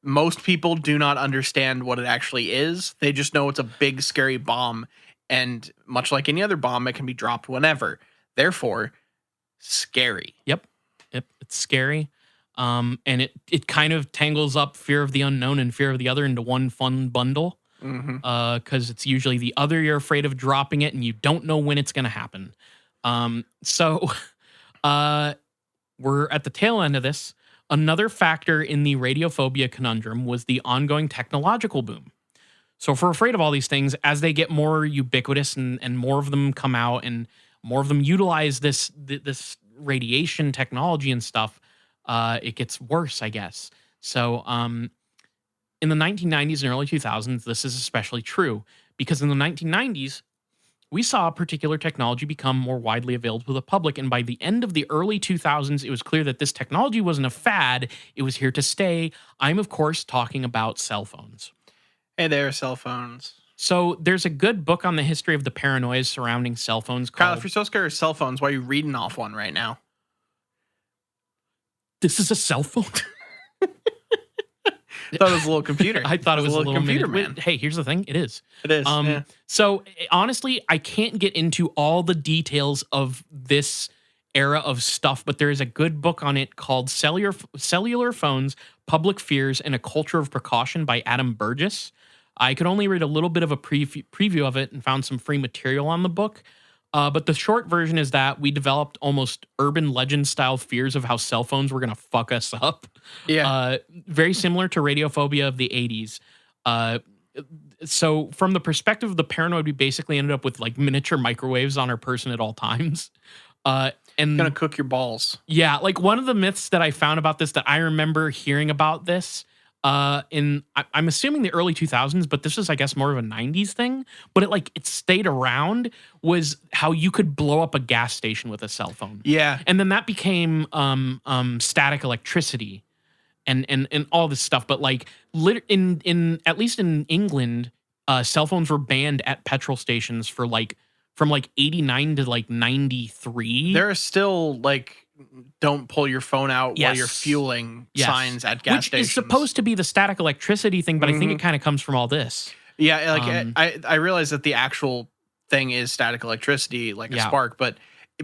B: most people do not understand what it actually is. They just know it's a big, scary bomb, and much like any other bomb, it can be dropped whenever. Therefore, scary.
A: Yep, it's scary. And it kind of tangles up fear of the unknown and fear of the other into one fun bundle. Because it's usually the other you're afraid of dropping it, and you don't know when it's going to happen. So we're at the tail end of this. Another factor in the radiophobia conundrum was the ongoing technological boom. So if we're afraid of all these things, as they get more ubiquitous and more of them come out and more of them utilize this radiation technology and stuff, it gets worse, I guess. So in the 1990s and early 2000s, this is especially true because in the 1990s, we saw a particular technology become more widely available to the public. And by the end of the early 2000s, it was clear that this technology wasn't a fad. It was here to stay. I'm, of course, talking about cell phones.
B: Hey there, cell phones.
A: So there's a good book on the history of the paranoia surrounding cell phones called...
B: Kyle, if you're so scared of cell phones, why are you reading off one right now?
A: This is a cell phone?
B: I thought it was a little computer.
A: I thought it was a little
B: computer, man.
A: Hey, here's the thing. It is.
B: It is. Yeah.
A: So honestly, I can't get into all the details of this era of stuff, but there is a good book on it called Cellular Phones, Public Fears, and a Culture of Precaution by Adam Burgess. I could only read a little bit of a preview of it and found some free material on the book. But the short version is that we developed almost urban legend style fears of how cell phones were going to fuck us up.
B: Yeah.
A: Very similar to radiophobia of the 80s. So from the perspective of the paranoid, we basically ended up with like miniature microwaves on our person at all times. And
B: gonna cook your balls.
A: Yeah. Like one of the myths that I found about this that I remember hearing about this I'm assuming the early 2000s, but this was, I guess, more of a 90s thing, but it stayed around, was how you could blow up a gas station with a cell phone.
B: Yeah.
A: And then that became static electricity and all this stuff. But like in at least in England, cell phones were banned at petrol stations for from 89 to 93.
B: There are still don't pull your phone out while you're fueling signs at gas stations.
A: Which is supposed to be the static electricity thing, but I think it kind of comes from all this.
B: Yeah, I realize that the actual thing is static electricity, a spark, but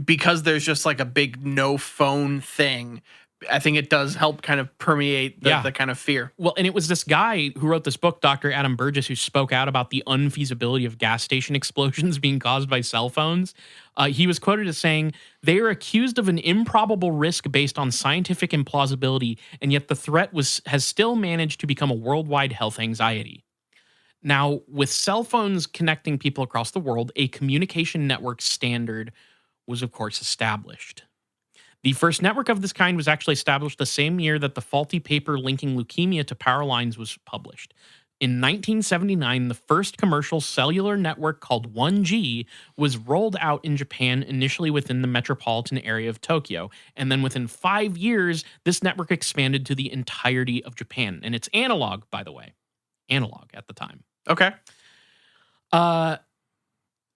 B: because there's just a big no phone thing, I think it does help kind of permeate the kind of fear.
A: Well, and it was this guy who wrote this book, Dr. Adam Burgess, who spoke out about the unfeasibility of has station explosions being caused by cell phones. He was quoted as saying, "They are accused of an improbable risk based on scientific implausibility, and yet the threat has still managed to become a worldwide health anxiety." Now, with cell phones connecting people across the world, a communication network standard was, of course, established. The first network of this kind was actually established the same year that the faulty paper linking leukemia to power lines was published. In 1979, the first commercial cellular network called 1G was rolled out in Japan, initially within the metropolitan area of Tokyo. And then within 5 years, this network expanded to the entirety of Japan. And it's analog, by the way. Analog at the time.
B: Okay.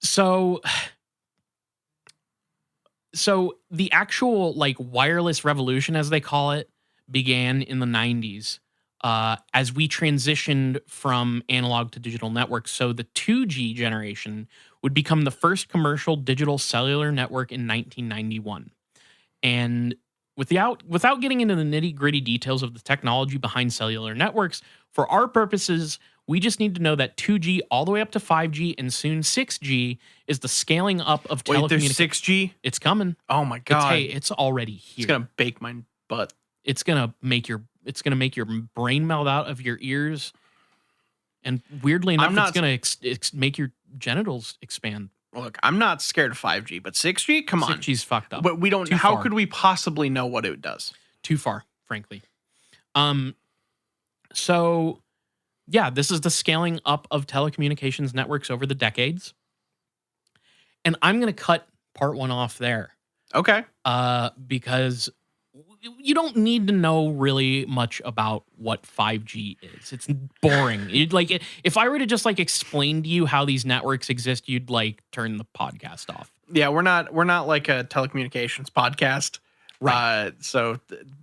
A: So the actual like wireless revolution, as they call it, began in the 90s. As we transitioned from analog to digital networks. So the 2G generation would become the first commercial digital cellular network in 1991. And without getting into the nitty-gritty details of the technology behind cellular networks, for our purposes, we just need to know that 2G all the way up to 5G and soon 6G is the scaling up of telecommunications.
B: Wait, there's 6G?
A: It's coming.
B: Oh my God.
A: It's already here.
B: It's going to bake my butt.
A: It's gonna make your brain melt out of your ears, and weirdly enough, it's gonna make your genitals expand.
B: Look, I'm not scared of 5G, but 6G, come on,
A: 6G's fucked up.
B: But we don't. How could we possibly know what it does?
A: Too far, frankly. So, yeah, this is the scaling up of telecommunications networks over the decades, and I'm gonna cut part 1 off there.
B: Okay.
A: Because you don't need to know really much about what 5G is. It's boring. You'd like if I were to just like explain to you how these networks exist, you'd like turn the podcast off.
B: Yeah, we're not like a telecommunications podcast.
A: Right.
B: So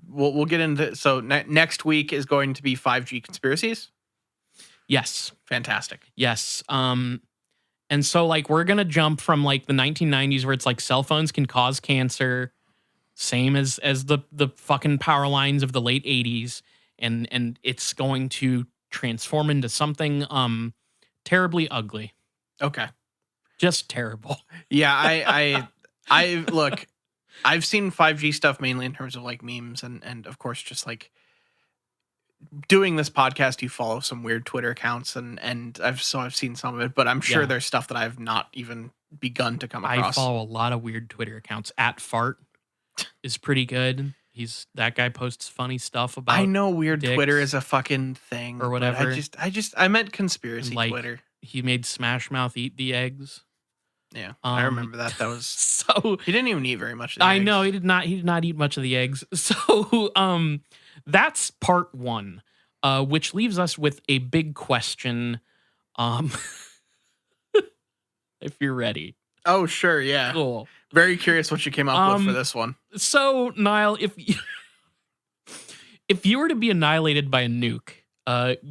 B: we'll get into so next week is going to be 5G conspiracies.
A: Yes.
B: Fantastic.
A: Yes. And so like we're going to jump from like the 1990s where it's like cell phones can cause cancer. Same as the fucking power lines of the late 80s, and it's going to transform into something terribly ugly.
B: Okay.
A: Just terrible.
B: Yeah, I look, I've seen 5G stuff mainly in terms of like memes and of course just like doing this podcast, you follow some weird Twitter accounts and I've seen some of it, but I'm sure there's stuff that I've not even begun to come across.
A: I follow a lot of weird Twitter accounts. @fart is pretty good. That guy posts funny stuff about.
B: I know weird
A: dicks
B: Twitter is a fucking thing
A: or whatever.
B: I meant conspiracy
A: like,
B: Twitter.
A: He made Smash Mouth eat the eggs.
B: Yeah, I remember that. That was
A: so.
B: He didn't even eat very much of the eggs.
A: I know he did not. He did not eat much of the eggs. So that's part 1, which leaves us with a big question. If you're ready.
B: Oh sure, yeah.
A: Cool.
B: Very curious what you came up with for this one.
A: So, Niall, if you were to be annihilated by a nuke,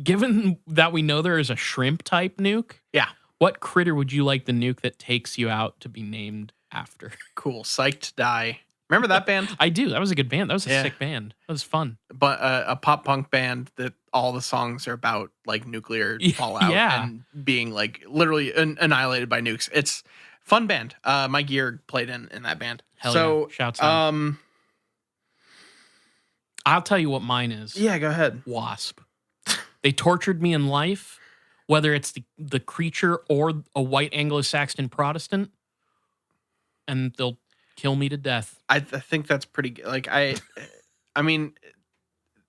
A: given that we know there is a shrimp type nuke,
B: yeah,
A: what critter would you like the nuke that takes you out to be named after?
B: Cool. Psyched to Die. Remember that band?
A: I do. That was a good band. That was a sick band. That was fun.
B: But a pop punk band that all the songs are about like nuclear fallout and being like literally annihilated by nukes. It's fun band. My gear played in that band.
A: Hell yeah. Shouts out. I'll tell you what mine is.
B: Yeah, go ahead.
A: Wasp. They tortured me in life, whether it's the creature or a white Anglo-Saxon Protestant, and they'll kill me to death.
B: I think that's pretty good. Like I mean,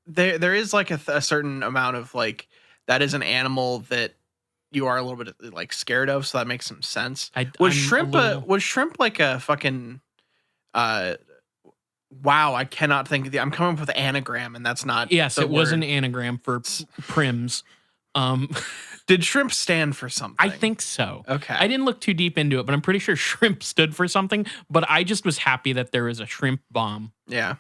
B: there is like a certain amount of like that is an animal that you are a little bit like scared of, so that makes some sense. Was shrimp like a fucking wow, I cannot think of I'm coming up with an anagram and that's not.
A: Yes, it was an anagram for prims.
B: Did shrimp stand for something?
A: I think so.
B: Okay.
A: I didn't look too deep into it, but I'm pretty sure shrimp stood for something, but I just was happy that there was a shrimp bomb.
B: Yeah.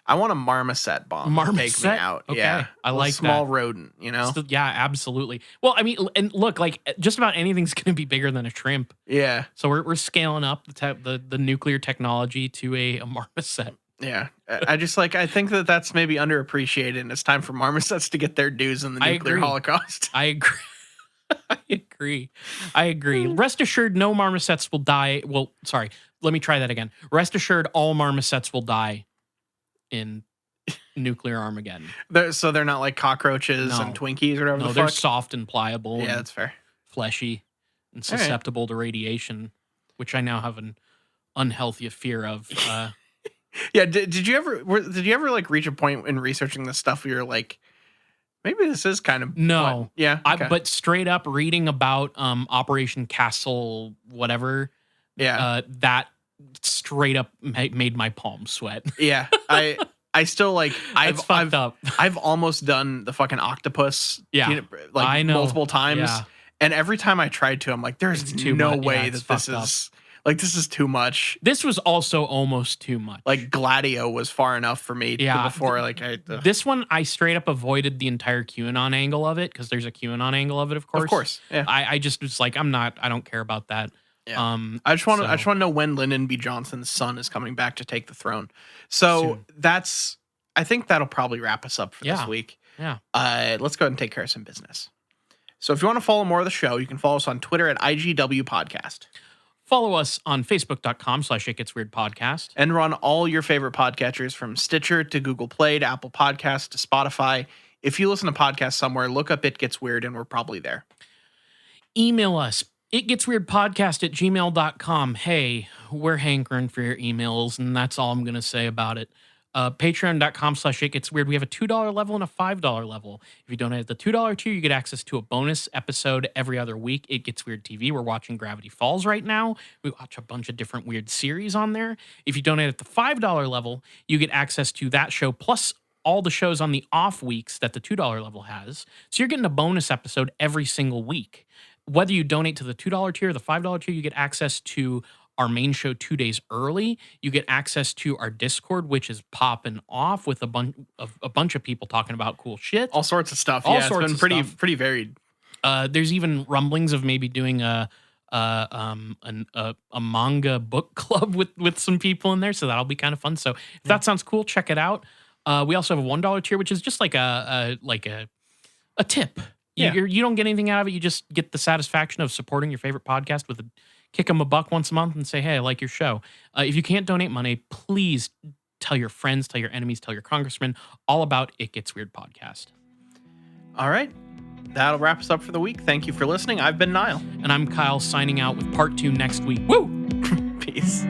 B: I want a marmoset bomb.
A: Marmoset?
B: Take me out.
A: Okay.
B: Yeah.
A: I like
B: small
A: that.
B: rodent, you know?
A: Yeah, absolutely. Well, I mean, and look, like just about anything's going to be bigger than a shrimp.
B: Yeah.
A: So we're scaling up the nuclear technology to a marmoset.
B: Yeah. I think that's maybe underappreciated and it's time for marmosets to get their dues in the nuclear holocaust.
A: I agree. I agree. Rest assured, no marmosets will die. Well, sorry. Let me try that again. Rest assured, all marmosets will die in nuclear Armageddon.
B: So they're not like cockroaches and Twinkies or whatever.
A: No, they're soft and pliable.
B: Yeah, that's fair.
A: Fleshy and susceptible to radiation, which I now have an unhealthy fear of.
B: Yeah. Did you ever like reach a point in researching this stuff where you're like, Maybe this is kind of
A: No.
B: fun. Yeah. Okay.
A: But straight up reading about Operation Castle whatever, that straight up made my palms sweat.
B: Yeah. I still like I've almost done the fucking octopus
A: I know.
B: multiple times.
A: Yeah.
B: And every time I tried to, I'm like, there's no way that this is like, this is too much.
A: This was also almost too much.
B: Like Gladio was far enough for me before.
A: This one, I straight up avoided the entire QAnon angle of it because there's a QAnon angle of it, of course.
B: Of course. Yeah.
A: I just was like, I don't care about that.
B: Yeah. I just want to know when Lyndon B. Johnson's son is coming back to take the throne. So I think that'll probably wrap us up for this week.
A: Yeah.
B: Let's go ahead and take care of some business. So if you want to follow more of the show, you can follow us on Twitter at IGW Podcast.
A: Follow us on Facebook.com/ItGetsWeirdPodcast.
B: And run all your favorite podcatchers from Stitcher to Google Play to Apple Podcasts to Spotify. If you listen to podcasts somewhere, look up It Gets Weird and we're probably there.
A: Email us. itgetsweirdpodcast@gmail.com. Hey, we're hankering for your emails, and that's all I'm going to say about it. Patreon.com/itgetsweird. We have a $2 level and a $5 level. If you donate at the $2 tier, you get access to a bonus episode every other week. It Gets Weird TV. We're watching Gravity Falls right now. We watch a bunch of different weird series on there. If you donate at the $5 level, you get access to that show plus all the shows on the off weeks that the $2 level has. So you're getting a bonus episode every single week. Whether you donate to the $2 tier or the $5 tier, you get access to our main show 2 days early. You get access to our Discord, which is popping off with a bunch of people talking about cool shit.
B: All sorts of stuff.
A: It's been
B: pretty varied.
A: There's even rumblings of maybe doing a manga book club with some people in there, so that'll be kind of fun. So if that sounds cool, check it out. We also have a $1 tier, which is just like a tip. You don't get anything out of it. You just get the satisfaction of supporting your favorite podcast with kick them a buck once a month and say, hey, I like your show. If you can't donate money, please tell your friends, tell your enemies, tell your congressman all about It Gets Weird Podcast.
B: All right. That'll wrap us up for the week. Thank you for listening. I've been Niall.
A: And I'm Kyle, signing out with part 2 next week. Woo!
B: Peace.